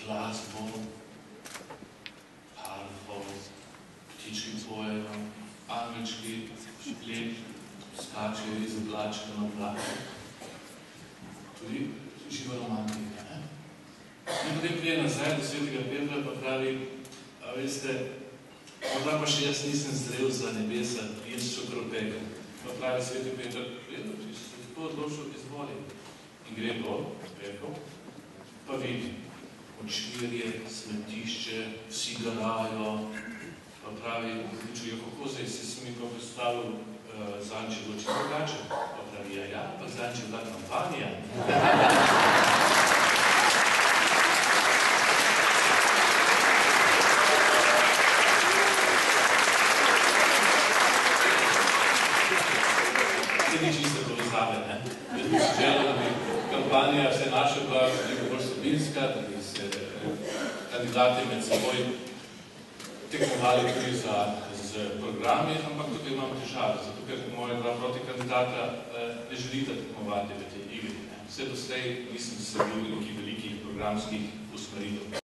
glasbo, harfo, ptički pojejo, angelčki, šplep, skačejo iz oblačka na oblačka. Tudi živa romantika. In potem prije nazaj do svetega Petra pa pravi, a veste, morda pa še jaz nisem zrel za nebesa, jaz čokropega. pa pravi Sveti Peter, če se tako odločil, izvoli. In gre dol, rekel, pa vidi, močvirje, smetišče, vsi garajo, pa pravi, vključujo, kako zdaj si mi pa predstavil Zanče loči drugače. Pa pravi, ja, pa Zanče bila kampanja. Ni čisto povezave, ne? Jaz bi si želel, da bi kampanja vse naša bila bolj vsebinska, da bi se kandidati med seboj tekmovali tudi z programi, ampak tukaj imam težave, zato ker moja dva protikandidata ne želita tekmovati v tej igri. Vse doslej nisem se bil nekih velikih programskih usmeritev.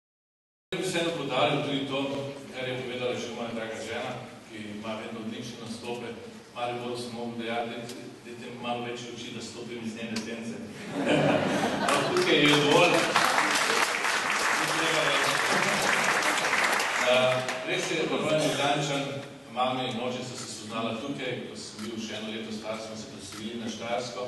Bi vseeno podaril tudi to, kar je povedala še moja draga žena, ki ima vedno odlične nastope. Maribor sem mogel dejati, dajte malo več oči, da stopim iz njene sence. Tukaj je dovolj. Res je, Vrhoven Ljubljančan, mame in oče so se spoznala tukaj, ko sem bil še eno leto star, smo se preselili na Štajersko,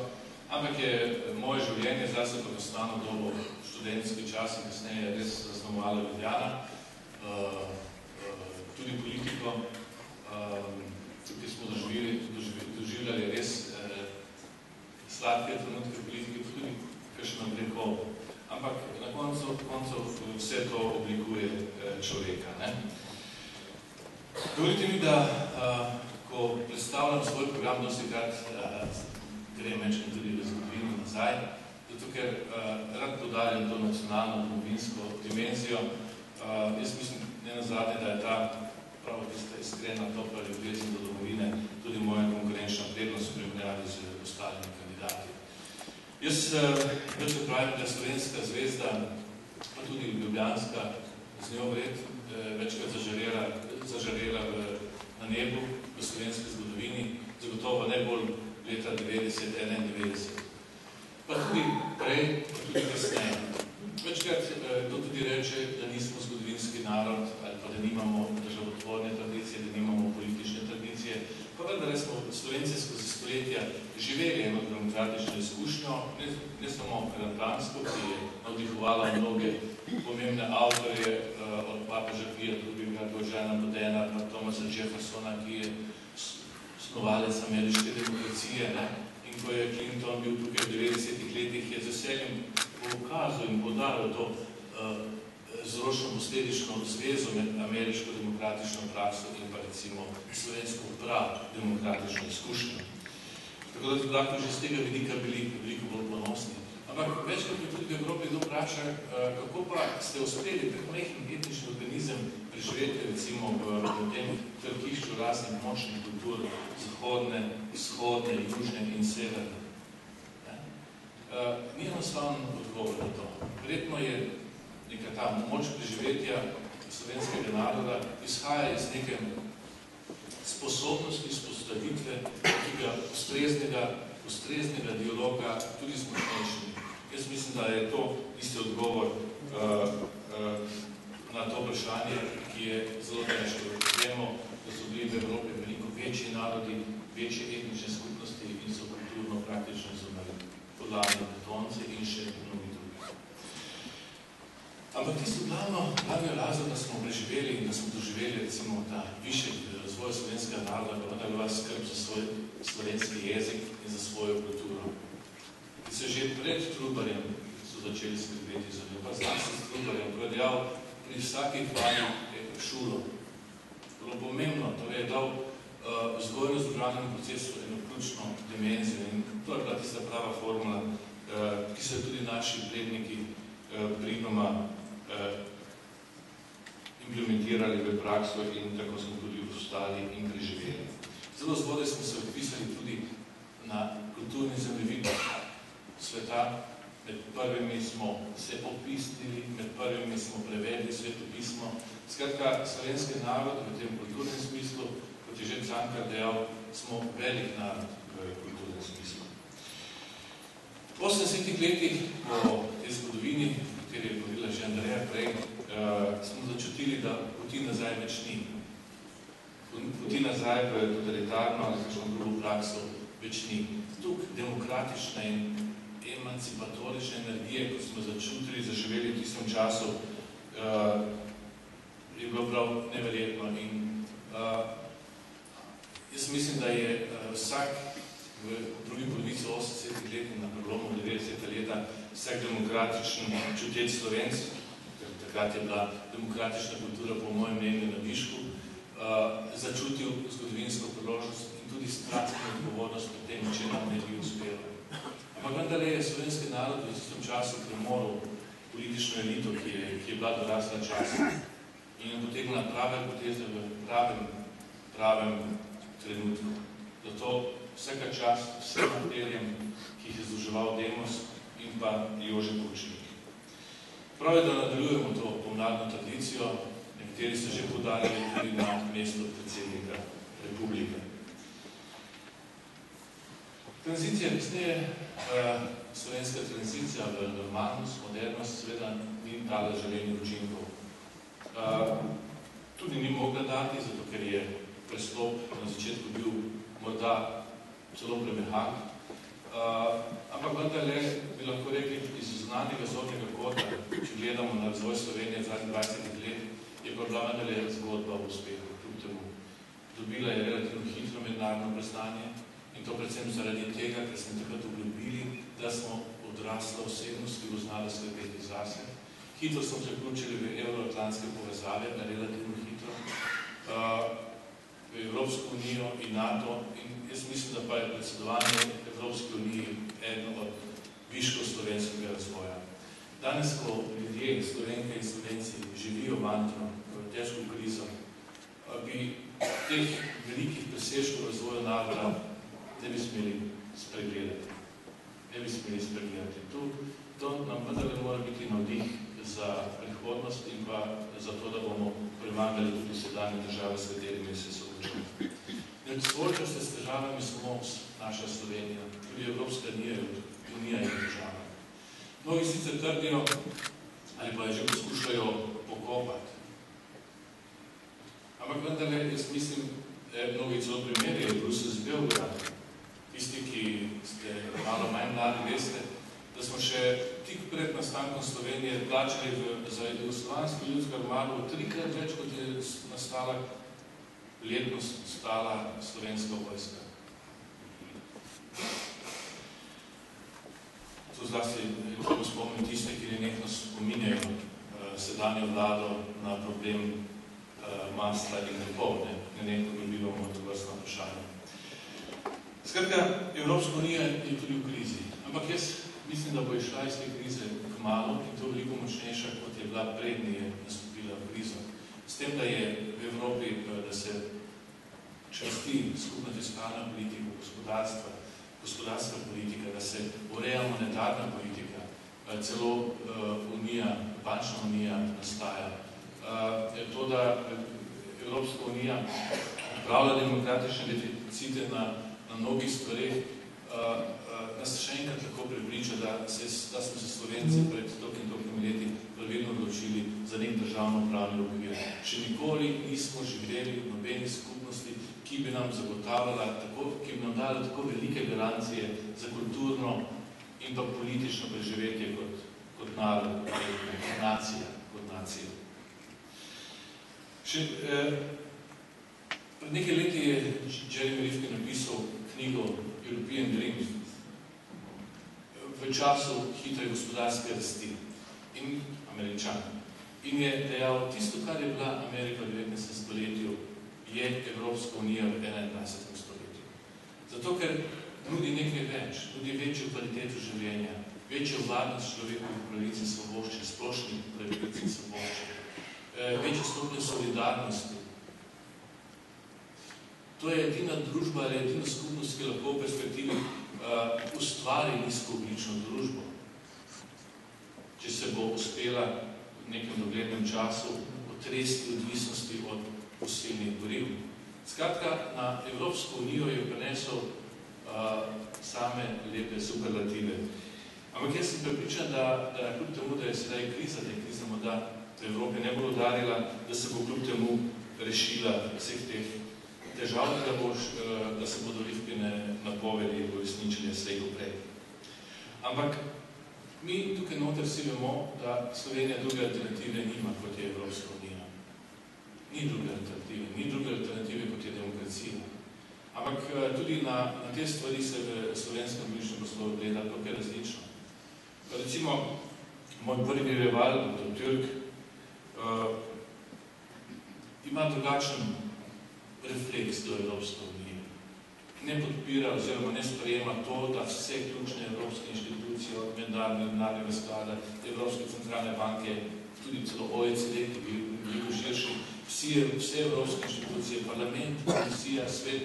ampak je moje življenje, zase kot osnovno dobo študentski čas in kasneje res zaznamovala Ljubljana, tudi politiko. Tukaj smo doživljali res sladke trenutke politike, tudi kakšno grehov. Ampak na koncu vse to oblikuje človeka. Dovolite mi, da ko predstavljam svoj program, dostikrat grem večkrat tudi v zgodovino nazaj, zato ker rad podarjam to nacionalno domovinsko dimenzijo. Jaz mislim, ne nazadnje, da je ta prav tista iskrena, topla ljubezen do domovine, tudi moja konkurenčna prednost v primerjavi z ostalimi kandidati. Jaz večkrat pravim, da Slovenska zvezda, pa tudi Ljubljanska, z njo vred, večkrat zažarela na nebu v slovenski zgodovini, zagotovo najbolj leta 90-91. Pa tudi prej, pa tudi kasneje. Večkrat to tudi reče, da nismo zgodovinski narod, ali pa da nimamo državotvorne tradicije, da nimamo politične tradicije, pa vendar smo Slovenci skozi stoletja živeli eno demokratično izkušnjo, ne samo Krantansko, ki je navdihovala mnoge pomembne avtorje od papeža Pija II. Žana Bodena, pa Thomasa Jeffersona, ki je snovalec ameriške demokracije, in ko je Clinton bil tukaj v 90-ih letih, je z veseljem pokazal in podaril to vzročno-posledično zvezo med ameriško demokratično prakso in pa recimo slovensko demokratično izkušnjo. Tako da tudi lahko že z tega vidika bili veliko bolj ponosni. Ampak večkrat mi tudi v Evropi kdo vpraša, kako pa ste uspeli tak majhen etnični organizem preživeti recimo v tem trkišču raznih močnih kultur, zahodne, vzhodne, južne in severne. Ni enostavno odgovor na to. Verjetno je neka ta moč preživetja slovenskega naroda izhaja iz neke sposobnosti spostavitve nekega ustreznega dialoga tudi z močnejšimi. Jaz mislim, da je to isti odgovor na to vprašanje, ki je zelo težko. Vemo, da so bili v Evropi veliko večji narodi, večje etnične skupnosti in so kulturno praktično izumrli. Podlagane betonce in še mnogi drugi. Ampak tisto glavni razlog, da smo preživeli in da smo doživeli recimo ta višek razvoja slovenskega naroda, pa vendar bila skrb za svoj slovenski jezik in za svojo kulturo. Ki se že pred Trubarjem so začeli skrbeti za njo, pa zlasti s Trubarjem, ko je dejal pri vsakih vajah šulo. Bilo pomembno, torej je dal vzgojno-izobraževalnemu procesu eno ključno dimenzijo in to je bila tista prava formula, ki so tudi naši predniki pridnoma implementirali v prakso in tako smo tudi ostali in preživeli. Zelo zgodaj smo se odpisali tudi na kulturni zemljevid sveta. Med prvimi smo se opisnili, med prvimi smo prevedli svetopismo. Skratka, slovenski narod v tem kulturnem smislu, kot je že Cankar dejal, smo velik narod v kulturnem smislu. V 80-ih letih po tej zgodovini, o kateri je govorila že Andreja prej, smo začutili, da poti nazaj več ni. Poti nazaj v totalitarno ali kakšno drugo prakso več ni. Tukaj demokratična in emancipatorična energije, ko smo začutili, zaživeli v tistem času, je bilo prav neverjetno. In jaz mislim, da je vsak v drugi polovici 80 let in na prelomu 90 leta vsak demokratičen čuteč Slovenc, takrat je bila demokratična kultura po mojem mnenju na višku, začutil zgodovinsko priložnost in tudi strašno odgovornost pri tem, če nam ne bi uspelo. Ampak vendar je slovenski narod v tistem času premoral politično elito, ki je bila dorasla časa in je potegnila prave poteze v pravem trenutku. Zato vsaka čast vsem materijem, ki jih je združeval Demos in pa Jože Pučnik. Prav je, da nadaljujemo to pomladno tradicijo, nekateri ste že podarili tudi na mesto predsednika republike. Tranzicija, kasneje slovenska tranzicija v normalnost, modernost, seveda ni dala želenih učinkov. Tudi ni mogla dati, zato ker je prestop na začetku bil morda celo premehak. Ampak vendarle bi lahko rekli, iz znanega zornega kota, če gledamo na razvoj Slovenije zadnjih 20 let, je pa bila vendarle zgodba o uspehu. Kljub temu dobila je relativno hitro mednarodno priznanje in to predvsem zaradi tega, ker smo takrat obljubili, da smo odrasla osebnost, ki bo znala skrbeti zase. Hitro smo se vključili v evroatlantske povezave, relativno hitro, v Evropsko unijo in NATO in jaz mislim, da pa je predsedovanje Evropske unije eno od viškov slovenskega razvoja. Danes, ko ljudje, Slovenke in Slovenci živijo mantro, težko krizo, bi teh velikih presežkov razvoja naroda ne bi smeli spregledati. To nam vendarle mora biti navdih za prihodnost in pa za to, da bomo premagali tudi sedanje države, s katerimi se soočamo. Ne sooča se s državami samo naša Slovenija, tudi Evropska unija je država. Mnogi sicer trdijo, ali pa že poskušajo pokopati. Ampak vendarle, jaz mislim, mnogi celo primerjajo Bruselj z Beogradom. Tisti, ki ste malo manj mladi, veste, da smo še tik pred nastankom Slovenije plačali za jugoslovansko ljudsko armado 3-krat več, kot je nastala letno stala slovenska vojska. To zlasti lahko spomnim tiste, ki nekno spominjajo sedanjo vlado na problem masla in repov, nekako bi bilo to vrstno vprašanje. Skratka, Evropska unija je tudi v krizi, ampak jaz mislim, da bo išla iz te krize kmalu in to veliko močnejša, kot je bila prednje nastopila v krizo. S tem, da je v Evropi, da se čvrsti skupna fiskalna politika, gospodarska politika, da se ureja monetarna politika, celo unija, bančna unija nastaja. To, da Evropska unija odpravlja demokratične deficite na mnogih stvareh, nas še enkrat lahko prepriča, da smo se Slovenci pred toliko leti pravilno odločili za nek državno pravni okvir. Še nikoli nismo živeli v nobeni skupnosti, ki bi nam zagotavljala, ki bi nam dala tako velike garancije za kulturno in pa politično preživetje kot narod, kot nacija. Pred nekaj leti je Jeremy Rifkin napisal knjigo European Dream v času hitre gospodarske rasti in Američan. In je dejal, tisto, kar je bila Amerika v 19. stoletju, je Evropska unija v 21. stoletju. Zato, ker nudi nekaj več, nudi večjo kvaliteto življenja, večjo varnost človekovih pravic in svoboščin, splošnih pravic in svoboščin, večjo stopnjo solidarnosti. To je edina družba ali edina skupnost, ki lahko v perspektivi ustvari nizkoogljično družbo. Če se bo uspela v nekem doglednem času otresti odvisnosti od fosilnih goriv. Skratka, na Evropsko unijo je prenesel same lepe superlative. Ampak jaz sem prepričan, da kljub temu, da je sedaj kriza, da je kriza morda v Evropi ne bo udarila, da se bo kljub temu rešila vseh teh težav, da se bodo Rifkine napovedi uresničile slej prej. Ampak mi tukaj noter vsi vemo, da Slovenija druge alternative nima, kot je Evropska unija. Ni druge alternative, kot je demokracija. Ampak tudi na te stvari se v slovenskem političnem prostoru gleda dokaj različno. Recimo, moj prvi rival, dr. Türk, ima drugačen refleks do Evropske unije. Ne podpira oziroma ne sprejema to, da vse ključne evropske inštitucije, od mednarodnega sklada, Evropske centralne banke, tudi celo OECD, ki bi veliko širši, vse evropske inštitucije, parlament, komisija, svet,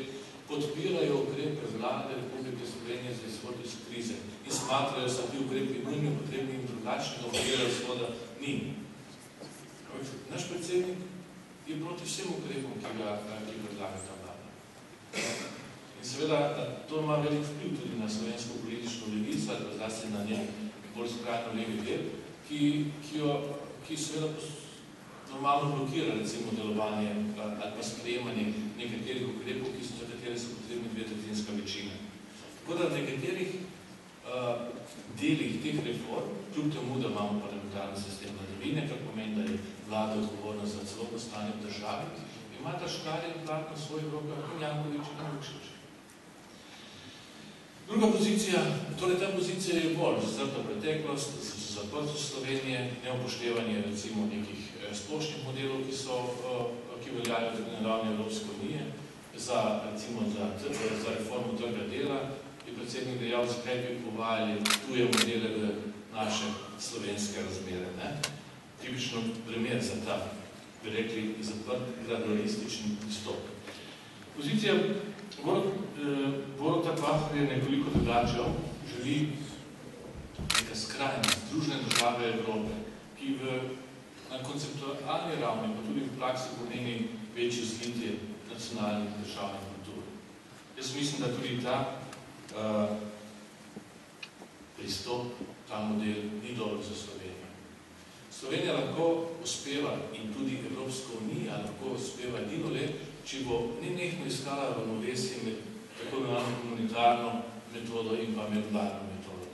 podpirajo ukrepe vlade Republike Slovenije za izhod iz krize in smatrajo, so ti ukrepi nujno potrebni in drugačnega ukrepa izhoda ni. Naš predsednik je proti vsem ukrepom, ki predlaga ta vlada. In seveda, to ima velik vpliv tudi na slovensko politično levico, ali zlasti na njen bolj skrajno levi del, ki seveda normalno blokira recimo delovanje ali pa sprejemanje nekaterih ukrepov, za katere so potrebni 2/3 večina. Tako da v nekaterih delih teh reform, kljub temu, da imamo parlamentarni sistem vladavine, kar pomeni, da je vlada odgovorna za celotno stanje v državi, ima ta škarje in platno v svojih rokah in Janković in Vukšič. Druga pozicija, torej ta pozicija je bolj zazrta preteklost, zaprtost Slovenije, neupoštevanje recimo nekih splošnih modelov, ki veljajo na ravni Evropske unije, recimo za reformo trga dela, je predsednik dejal, zakaj bi uvajali tuje modele v naše slovenske razmere. Tipično primer za ta, bi rekli, zaprt gradualistični pristop. Pozicija Boruta Pahorja je nekoliko drugače, želi neka skrajna Združene države Evrope, ki na konceptualni ravni, pa tudi v praksi pomeni večje zlitje nacionalnih državnih kultur. Jaz mislim, da tudi ta pristop, ta model ni dobro za Slovenijo. Slovenija lahko uspeva in tudi Evropska unija lahko uspeva edino le, če bo nenehno iskala ravnovesje med tako imenovano komunitarno metodo in pa medvladno metodo.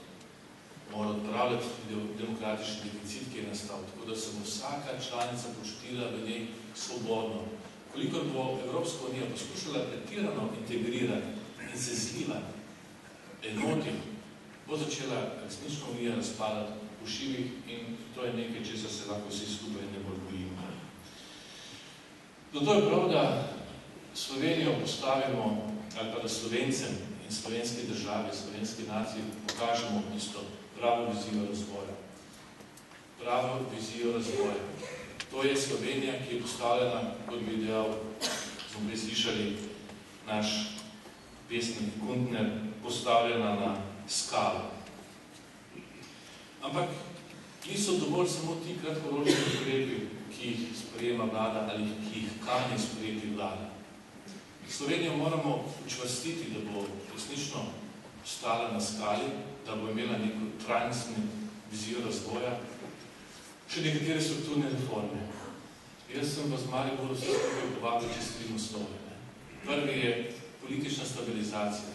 Mora odpravljati demokratični deficit, ki je nastal, tako da se bo vsaka članica počutila v njej svobodno. Kolikor bo Evropska unija poskušala pretirano integrirati in se zlivati, enotiti, bo začela resnično unija razpadati v šivih in to je nekaj, česar se lahko vsi skupaj ne bolj bojimo. Zato je prav, da Slovenijo postavimo, ali pa da Slovencem in slovenske države, slovenske nacije pokažemo isto pravo vizijo razvoja. Pravo vizijo razvoja. To je Slovenija, ki je postavljena, kot bi dejal, smo prej slišali, naš pesnik Kuntner, postavljena na skalo. Ampak niso dovolj samo ti kratkoročni ukrepi, ki jih sprejema vlada ali ki jih kani sprejeti vlada. Slovenijo moramo učvrstiti, da bo resnično stala na skali, da bo imela neko trajnostno vizijo razvoja, še nekatere strukturne reforme. Jaz sem v Mariboru vse skupaj povabil čez 3 naslove. Prvi je politična stabilizacija.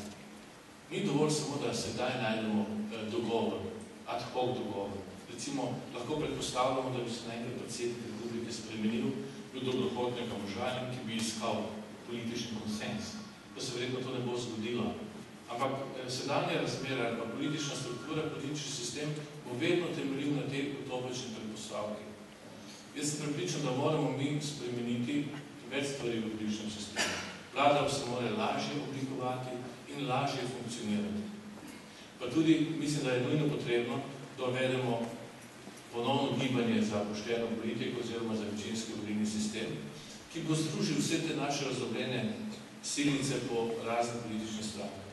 Ni dovolj samo, da sedaj najdemo dogovor, ad hoc dogovor. Recimo, lahko predpostavljamo, da bi se naenkrat predsednik republike spremenil do dobrohotnega moža, ki bi iskal politični konsens. To se verjetno to ne bo zgodilo. Ampak sedanje razmere ali pa politična struktura, politični sistem bo vedno temeljil na tej utopični predpostavki. Jaz sem prepričan, da moramo mi spremeniti več stvari v političnem sistemu. Vlada se mora lažje oblikovati in lažje funkcionirati. Pa tudi mislim, da je nujno potrebno, da uvedemo ponovno gibanje za pošteno politiko oziroma za večinski volilni sistem, ki bo združil vse te naše razdrobljene silnice po raznih političnih strankah.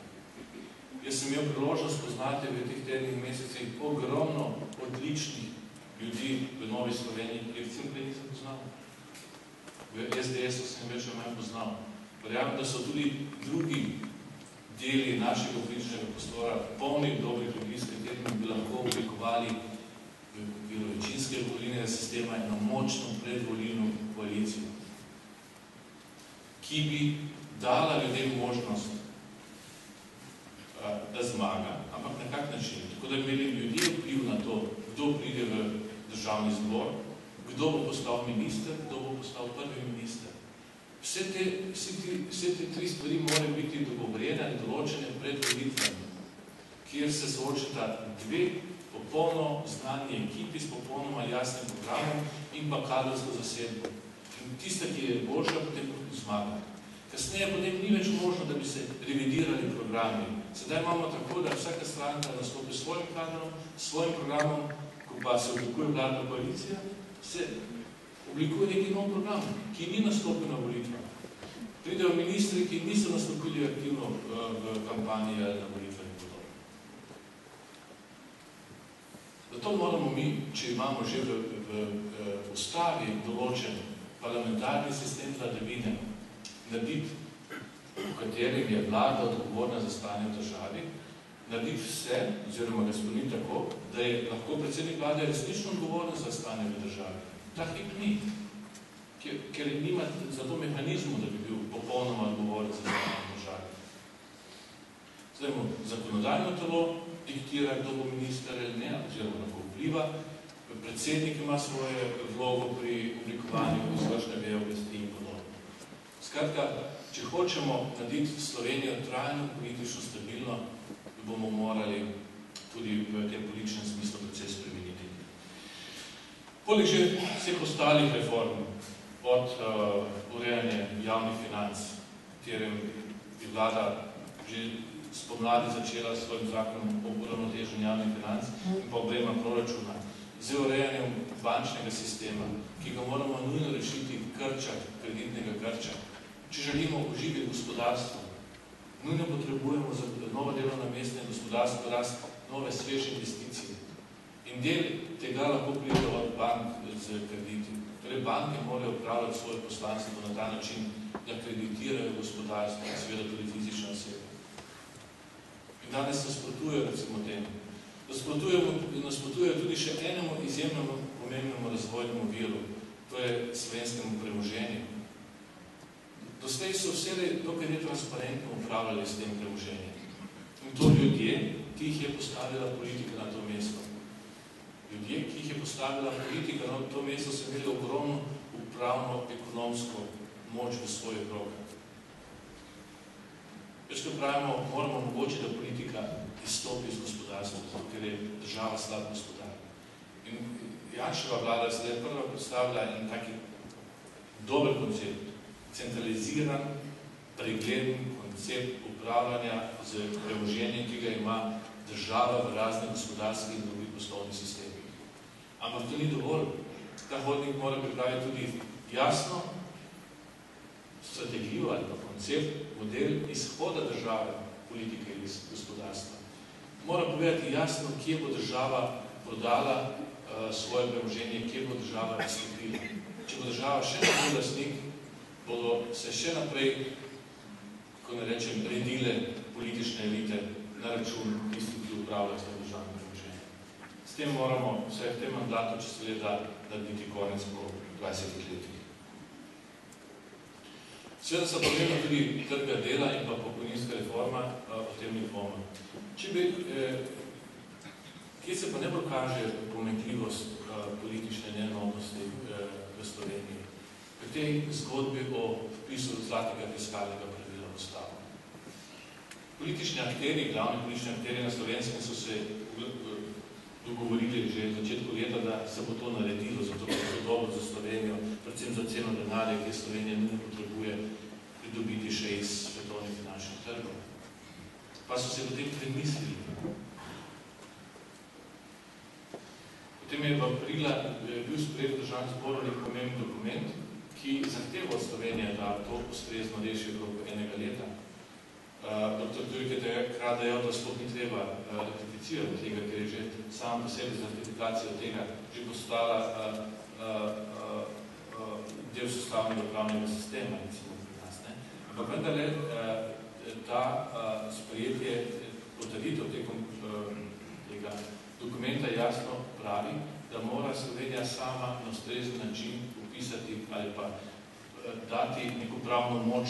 Jaz sem imel priložnost poznati v teh tednih mesecih ogromno odličnih ljudi v Novi Sloveniji, ki recimo prej nisem poznal. V SDS-u sem več ali manj poznal. Verjamem, da so tudi drugi deli našega političnega prostora polni dobrih ljudi, s katerimi bi lahko oblikovali v okviru večinskega volilnega sistema eno močno predvolilno koalicijo. ki bi dala ljudem možnost, da zmaga, ampak na kak način. Tako da imeli ljudje vpliv na to, kdo pride v državni zbor, kdo bo postal minister, kdo bo postal prvi minister. Vse te tri stvari morajo biti dogovorjene in določene pred volitvami, kjer se soočata dve popolno znani ekipi s popolnoma jasnim programom in pa kadrovsko zasedbo. In tista, ki je boljša, potem zmaga. Kasneje potem ni več možno, da bi se revidirali programi. Sedaj imamo tako, da vsaka stranka nastopi s svojim kadrom, s svojim programom, ko pa se oblikuje vladna koalicija, se oblikuje neki nov program, ki ni nastopil na volitvah. Pridejo ministri, ki niso nastopili aktivno v kampanji ali na volitvah in podobno. Zato moramo mi, če imamo že v ustavi določen parlamentarni sistem vladavine, narediti, v katerem je vlada odgovorna za stanje v državi, narediti vse, oziroma ga spolniti tako, da je lahko predsednik vlade resnično odgovoren za stanje v državi. Ta hip ni, ker nima za to mehanizmu, da bi bil popolnoma odgovoren za stanje v državi. Zdaj mu zakonodajno telo diktira, kdo bo minister ali ne, oziroma lahko vpliva. Predsednik ima svoje vlogo pri oblikovanju izvršne veje oblasti in podobno. Skratka, če hočemo narediti Slovenijo trajno, politično stabilno, bomo morali tudi v tem političnem smislu precej spremeniti. Poleg že vseh ostalih reform, od urejanja javnih financ, katerem bi vlada že spomladi začela s svojim zakonom o uravnoteženju javnih financ in pa obrema proračuna, z urejanjem bančnega sistema, ki ga moramo nujno rešiti krča, kreditnega krča. Če želimo oživiti gospodarstvo, nujno potrebujemo za nova delovna mesta in gospodarstvo rast nove sveže investicije. In del tega lahko pride od bank z krediti. Torej, banke morajo upravljati svoje poslanstvo na ta način, da kreditirajo gospodarstvo in seveda tudi fizične osebe. In danes nasprotujejo recimo temu. Nasprotujejo tudi še enemu izjemnemu pomembnemu razvojnemu viru, to je slovenskemu premoženju. Doslej so vse dokaj netransparentno upravljali s tem premoženjem. In to ljudje, ki jih je postavila politika na to mesto. Ljudje, ki jih je postavila politika na to mesto, so imeli ogromno upravno, ekonomsko moč v svojih rokah. Večkrat pravimo, moramo omogočiti, da politika izstopi iz gospodarstva, zato ker je država slab gospodar. In Janševa vlada se je prva predstavila en taki dober koncept, centraliziran, pregleden koncept upravljanja z premoženjem, ki ga ima država v raznih gospodarskih in drugih poslovnih sistemih. Ampak to ni dovolj. Ta hodnik mora pripraviti tudi jasno strategijo ali pa koncept, model izhoda države, politike iz gospodarstva. Mora povedati jasno, kje bo država prodala svoje premoženje, kje bo država izstopila. Če bo država še naprej lastnik, bodo se še naprej, ko ne rečem, redile politične elite na račun tistih, ki upravljajo s tem državnim premoženjem. S tem moramo vse v tem mandatu, če se leta, narediti konec po 20 letih. Seveda so pomembna tudi trga dela in pa pokojninska reforma, o tem ni dvoma. Kje se pa ne bolj kaže pomanjkljivost politične neenotnosti v Sloveniji? V tej zgodbi o vpisu zlatega fiskalnega pravila v ustavo. Politični akteri, glavni politični akteri na Slovenskem so se dogovorili že v začetku leta, da se bo to naredilo, zato ker je dobro za Slovenijo, predvsem za ceno denarja, ki Slovenija nujno potrebuje pridobiti še iz svetovnih finančnih trgov. Pa so se potem premislili. Potem je v aprila bil sprejet v državnem zboru nek pomemben dokument, ki zahteva od Slovenije, da to ustrezno reši v roku enega leta. Dr. Turk je takrat dejal, da sploh ni treba ratificirati tega, ker je že sam posebej za ratifikacijo tega že postala del sestavnega pravnega sistema, recimo pri nas. Ampak vendarle ta sprejetje, potrditev tega dokumenta jasno pravi, da mora Slovenija sama na ustrezni način upisati ali pa dati neko pravno moč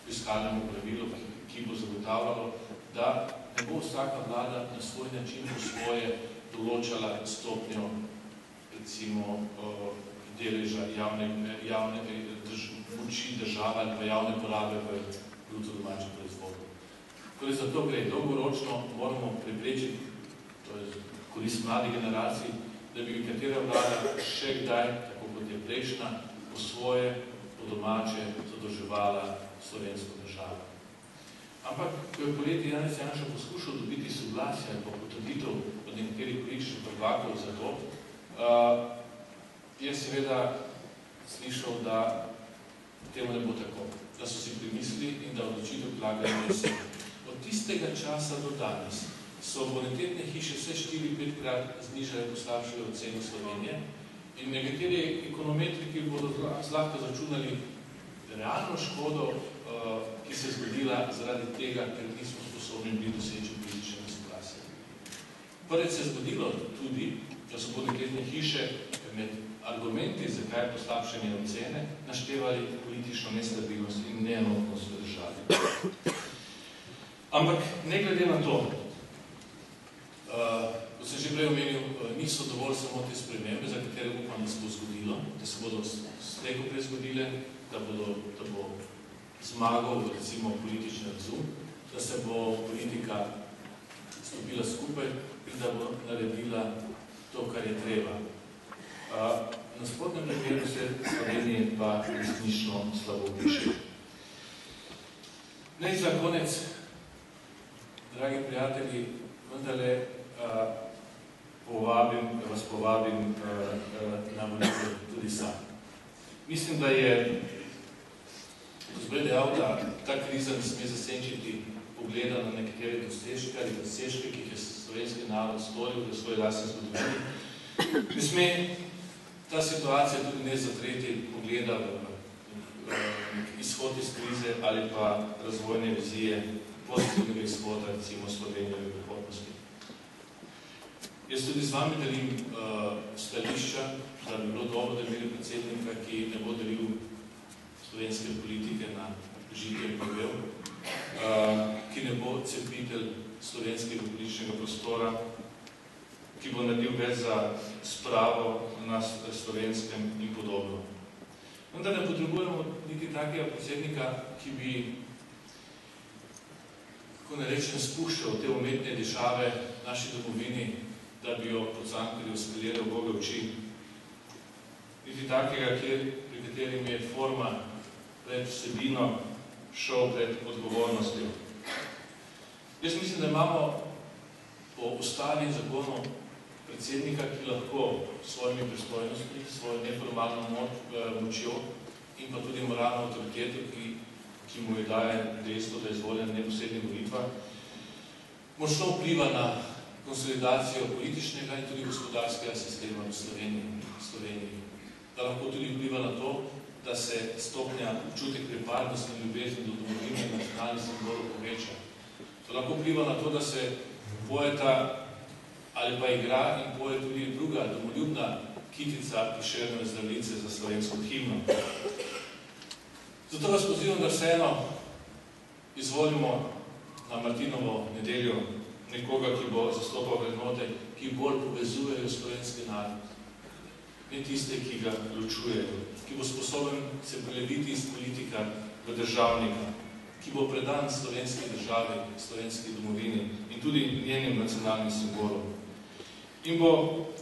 fiskalnemu pravilu, ki bo zagotavljalo, da ne bo vsaka vlada na svoj način po svoje določala stopnjo, recimo, deleža javne moči države ali pa javne porabe v bruto domačem proizvodu. Torej, za to gre. Dolgoročno moramo preprečiti, to je korist mladih generacij, da bi katera vlada še kdaj, tako kot je prejšnja, po svoje, po domače zadolževala slovensko državo. Ampak, ko je poleti Janez Janša poskušal dobiti soglasje ali pa potrditev od nekaterih političnih prvakov za to, je seveda slišal, da temu ne bo tako, da so si primislili in da odločitev vlagajo vse. Od tistega časa do danes so bonitetne hiše vse 4-5 krat znižale, poslabšale oceno Slovenije in nekateri ekonometriki bodo zlahka začunali realno škodo, ki se je zgodila zaradi tega, ker nismo sposobni bili doseči političnega soglasja. Prvič se je zgodilo tudi, da so bonitetne hiše med argumenti, zakaj je poslabšanje ocene, naštevali politično nestabilnost in neenotnost v državi. Ampak ne glede na to, kot sem že prej omenil, niso dovolj samo te spremembe, za katere upam, da se bo zgodilo, da se bodo slejko prej zgodile, da bo zmagal recimo politični razum, da se bo politika stopila skupaj in da bo naredila to, kar je treba. Na spodnjem primeru se Slovenije pa resnično slabo piše. Naj za konec, dragi prijatelji, vendarle vas povabim na volitve tudi sam. Mislim, da je gospod dejal, da ta kriza ne sme zasenčiti pogleda na nekatere dosežke ali dosežke, ki jih je slovenski narod storil v svoji lastni zgodovini. Ne sme ta situacija tudi ne zatreti pogleda v izhod iz krize ali pa razvojne vizije pozitivnega izhoda, recimo Slovenije v prihodnosti. Jaz tudi z vami delim stališča, da bi bilo dobro, da imeli predsednika, ki ne bo delil slovenske politike na žitje in povel, ki ne bo cepitelj slovenskega političnega prostora, ki bo naredil več za spravo na slovenskem in podobno. Vendar ne potrebujemo niti takega predsednika, ki bi, kako ne rečem, spuščal te umetne dišave naši domovini, da bi jo pod Cankarju speljeral Boga oči. Niti takega, pri katerim je forma pred vsebino, šel pred odgovornostjo. Jaz mislim, da imamo po ustavi in zakonu predsednika, ki lahko s svojimi pristojnostmi, svojo neformalno močjo in pa tudi moralno avtoriteto, ki mu je daje dejstvo, da je izvoljen na neposrednih volitvah, močno vpliva na konsolidacijo političnega in tudi gospodarskega sistema v Sloveniji. Da lahko tudi vpliva na to, da se stopnja občutek pripadnosti in ljubezni do domovine in nacionalnih simbolov poveča. Da lahko vpliva na to, da se pojeta ali pa igra in poje tudi druga domoljubna kitica Prešernove Zdravljice za slovensko himno. Zato vas pozivam, da vseeno izvolimo na Martinovo nedeljo nekoga, ki bo zastopal vrednote, ki bolj povezujejo slovenski narod. Ne tiste, ki ga ločujejo, ki bo sposoben se preleviti iz politika v državnika, ki bo predan slovenski državi, slovenski domovini in tudi njenim nacionalnim simbolom. In bo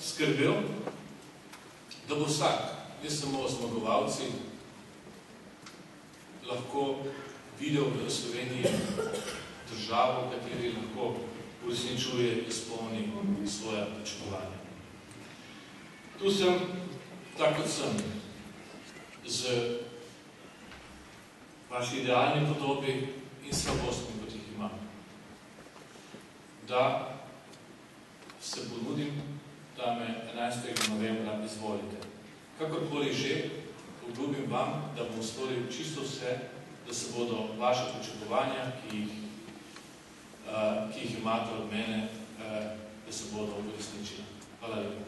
skrbel, da bo vsak, ne samo zmagovalci, lahko videl v Sloveniji državo, v kateri lahko uresničuje, izpolni svoja pričakovanja. Tu sem, tako kot sem, z vaši idealni podobi in slabostmi, kot jih imam. Da se ponudim, da me 11. novembra izvolite. Kakorkoli že, obljubim vam, da bom storil čisto vse, da se bodo vaše pričakovanja, ki jih imate od mene, da se bodo uresničili. Hvala lepa.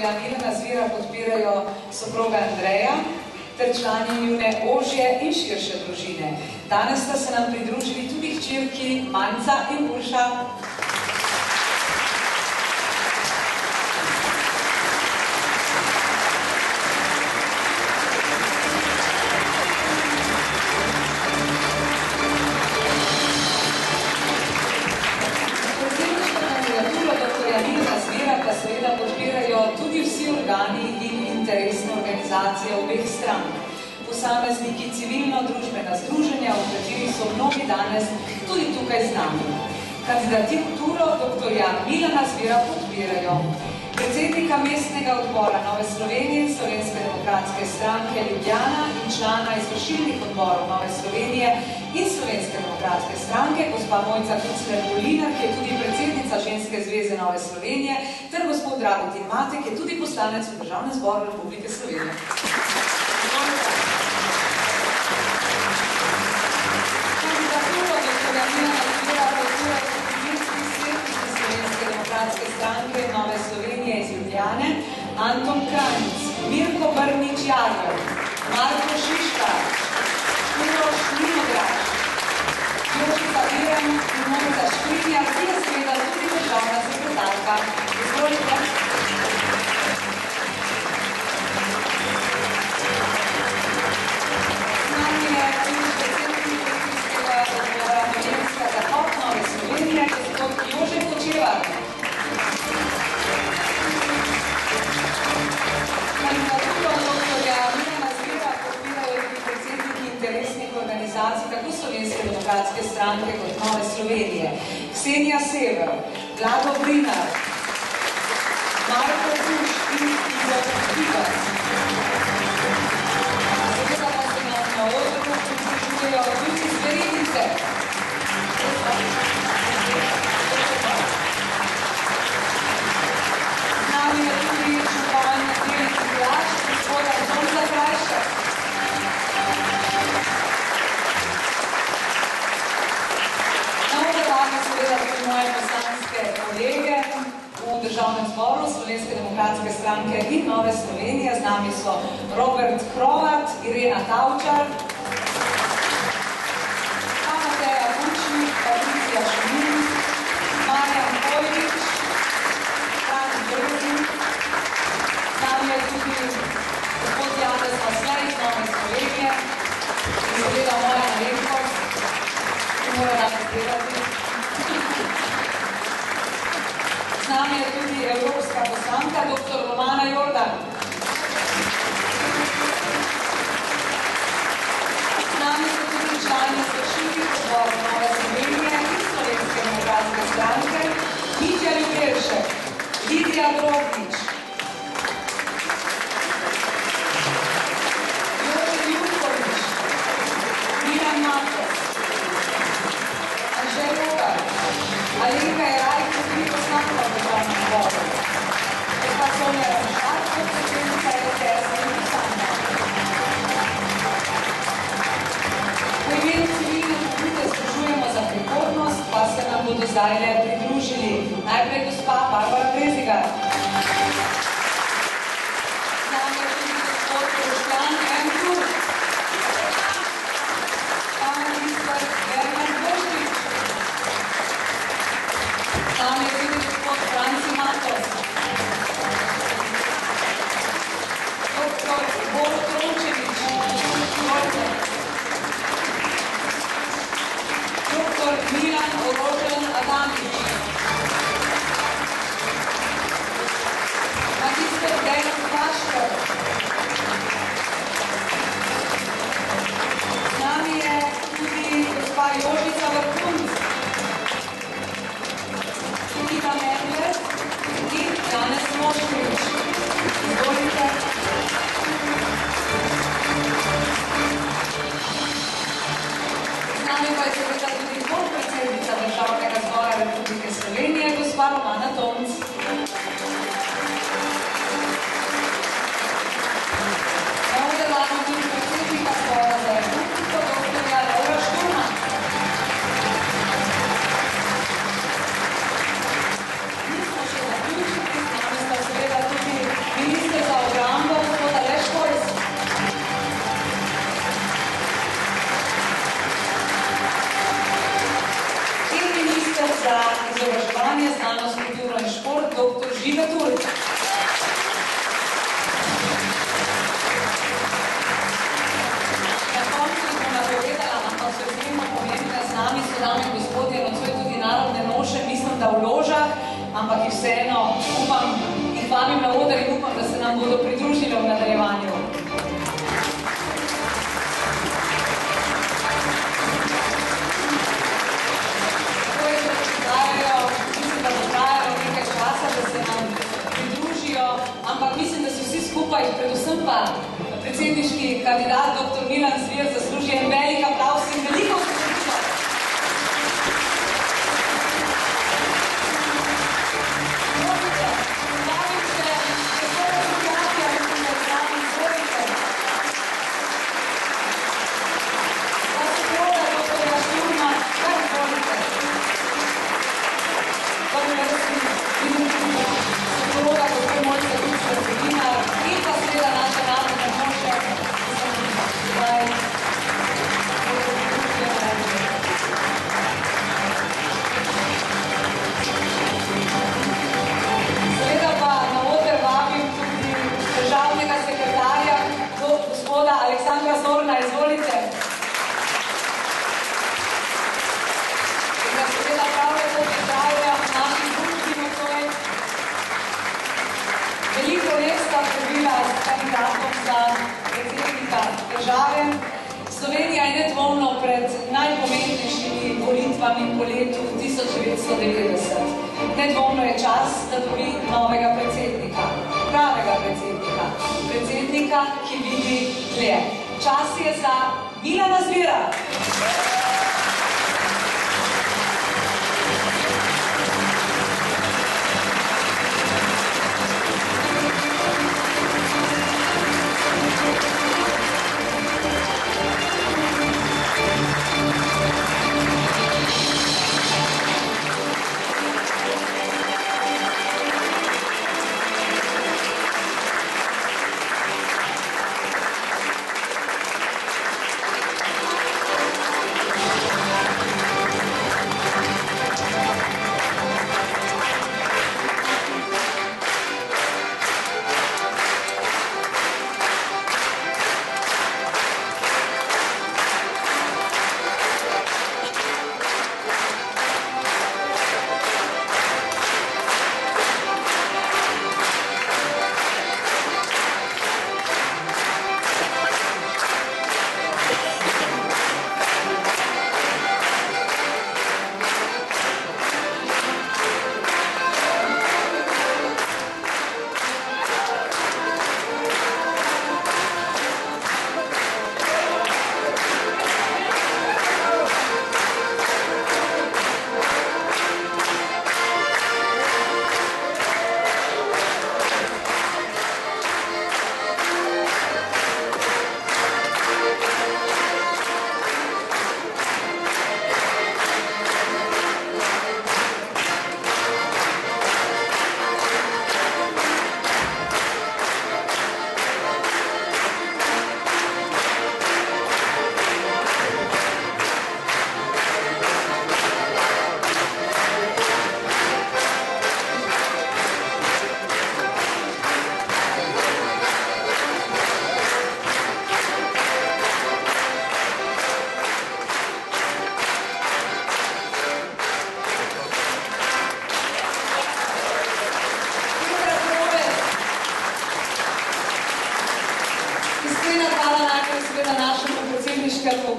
doktorja Milana Zvira podpirajo soproga Andreja ter člani njune ožje in širše družine. Danes sta se nam pridružili tudi hčerki Manca in Urša. Obeh strank, posamezniki, civilno-družbena združenja, v katerih so mnogi danes tudi tukaj z nami. Kandidaturo doktorja Milana Zvira podpirajo predsednika mestnega odbora Nove Slovenije in Slovenske demokratske stranke Ljubljana in člana izvršilnih odborov Nove Slovenije in Slovenske demokratske stranke, gospa Mojca Kucler-Dolinar, ki je tudi predsednica Ženske zveze Nove Slovenije, ter gospod Dragutin Mate, ki je tudi poslanec v Državnem zboru Republike Slovenije. Kandidaturo doktorja Milana Zvira podpirajo predsednici Slovenske demokratske stranke Nove Slovenije iz Ljubljane, Anton Kranjc, Mirko Brnič-Jarger, Marko Šiška, Uroš Minograč, Jožica Viran in Monika Škrinjar, ki je seveda tudi državna sekretarka. Izvolite. Z nami je tudi predsednik političnega odbora Dolenjska zahod Nove Slovenije, gospod Jožef Kočevar. Kandidaturo doktorja Milana Zvira podpirajo tudi predsedniki interesnih organizacij tako Slovenske demokratske stranke kot Nove Slovenije. Ksenija Sever, Vlado Brinar, Marko Kuš in Izor Pivac. Seveda pa se nam na odru pridružujejo tudi zverinice. Z nami je tudi župan Delici Glaš, gospod Anton Zakrajšek. Seveda tudi moje poslanske kolege v Državnem zboru Slovenske demokratske stranke in Nove Slovenije. Z nami so Robert Hrovat, Irena Tavčar, Mateja Kučnik, Patricija Šumin, Marjan Pojlič, Frank Brezin. Z nami je tudi gospod Janez Maslej iz Nove Slovenije in seveda moja malenkost, ki mora nas izdelati. Z nami je tudi evropska poslanka, dr. Romana Jordan. Z nami so tudi člani izvršilnih odborov Nove Slovenije in Slovenske demokratske stranke, Mitja Ljubelšek, Lidija Drobnič, Jože Jurkovič, Milan Matos, Anže Rogar, Alenka Jeraj, tudi poslanka v Državnem zboru. Gospa Sonja Ramšar, podpredsednica LDS in poslanka. V imenu civilne pobude Združujemo za prihodnost pa se nam bodo zdajle pridružili najprej gospa Barbara Brezigar. Z nami je tudi gospod Boštjan M. Kruk. Minister Bernard Boštič. Z nami je tudi gospod Franci Matos. Dr. Bor Trončevič. Dr. Milan Orožen Adamič. Magister Dejan Paškar. Z nami je tudi gospa Jožica Vrhunc. Ina Medved in Janez Moškovič. Izvolite. Z nami pa je seveda tudi podpredsednica Državnega zbora Republike Slovenije, gospa Romana Tomc. Pozdravljamo tudi predsednika zbora za Republiko, doktorja Laura Šturman. Nismo še zaključili, z nami sta seveda tudi za izobraževanje, znanost, kulturo in šport, dr. Žiga Turk. Na koncu bom napovedala, ampak so izjemno pomembne z nami, so dame in gospodje, nocoj tudi narodne noše, mislim, da v ložah, ampak jih vseeno upam, jih vabim na oder in upam, da se nam bodo pridružili v nadaljevanju. Ampak mislim, da so vsi skupaj, predvsem pa predsedniški kandidat dr. Milan Zver zasluži en velik aplavz in veliko vzpočustva. Možete, stavim se, kako je situacija, mislim, da zdravi izvolite. Da se proda dr. Šturma, kar izvolite. Dobro, da se vidim, Proda, gospod Mojca, Kucka, Zgodina in pa seveda naše narodne noše, ki sem zdaj seveda pa na oder vabim tudi državnega sekretarja, gospoda Aleksandra Zorna, izvolite. In da seveda prav lepo pozdravljam naših družbi nocoj. Veliko mesta prebila s kandidatom za predsednika države. Slovenija je nedvomno pred najpomembnejšimi volitvami po letu 1990. Nedvomno je čas, da dobi novega predsednika, pravega predsednika, predsednika, ki vidi dlje. Čas je za Milana Zvera.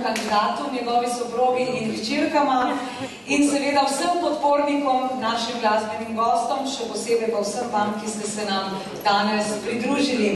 kandidatu, njegovi soprogi in hčerkama in seveda vsem podpornikom, našim glasbenim gostom, še posebej pa vsem vam, ki ste se nam danes pridružili.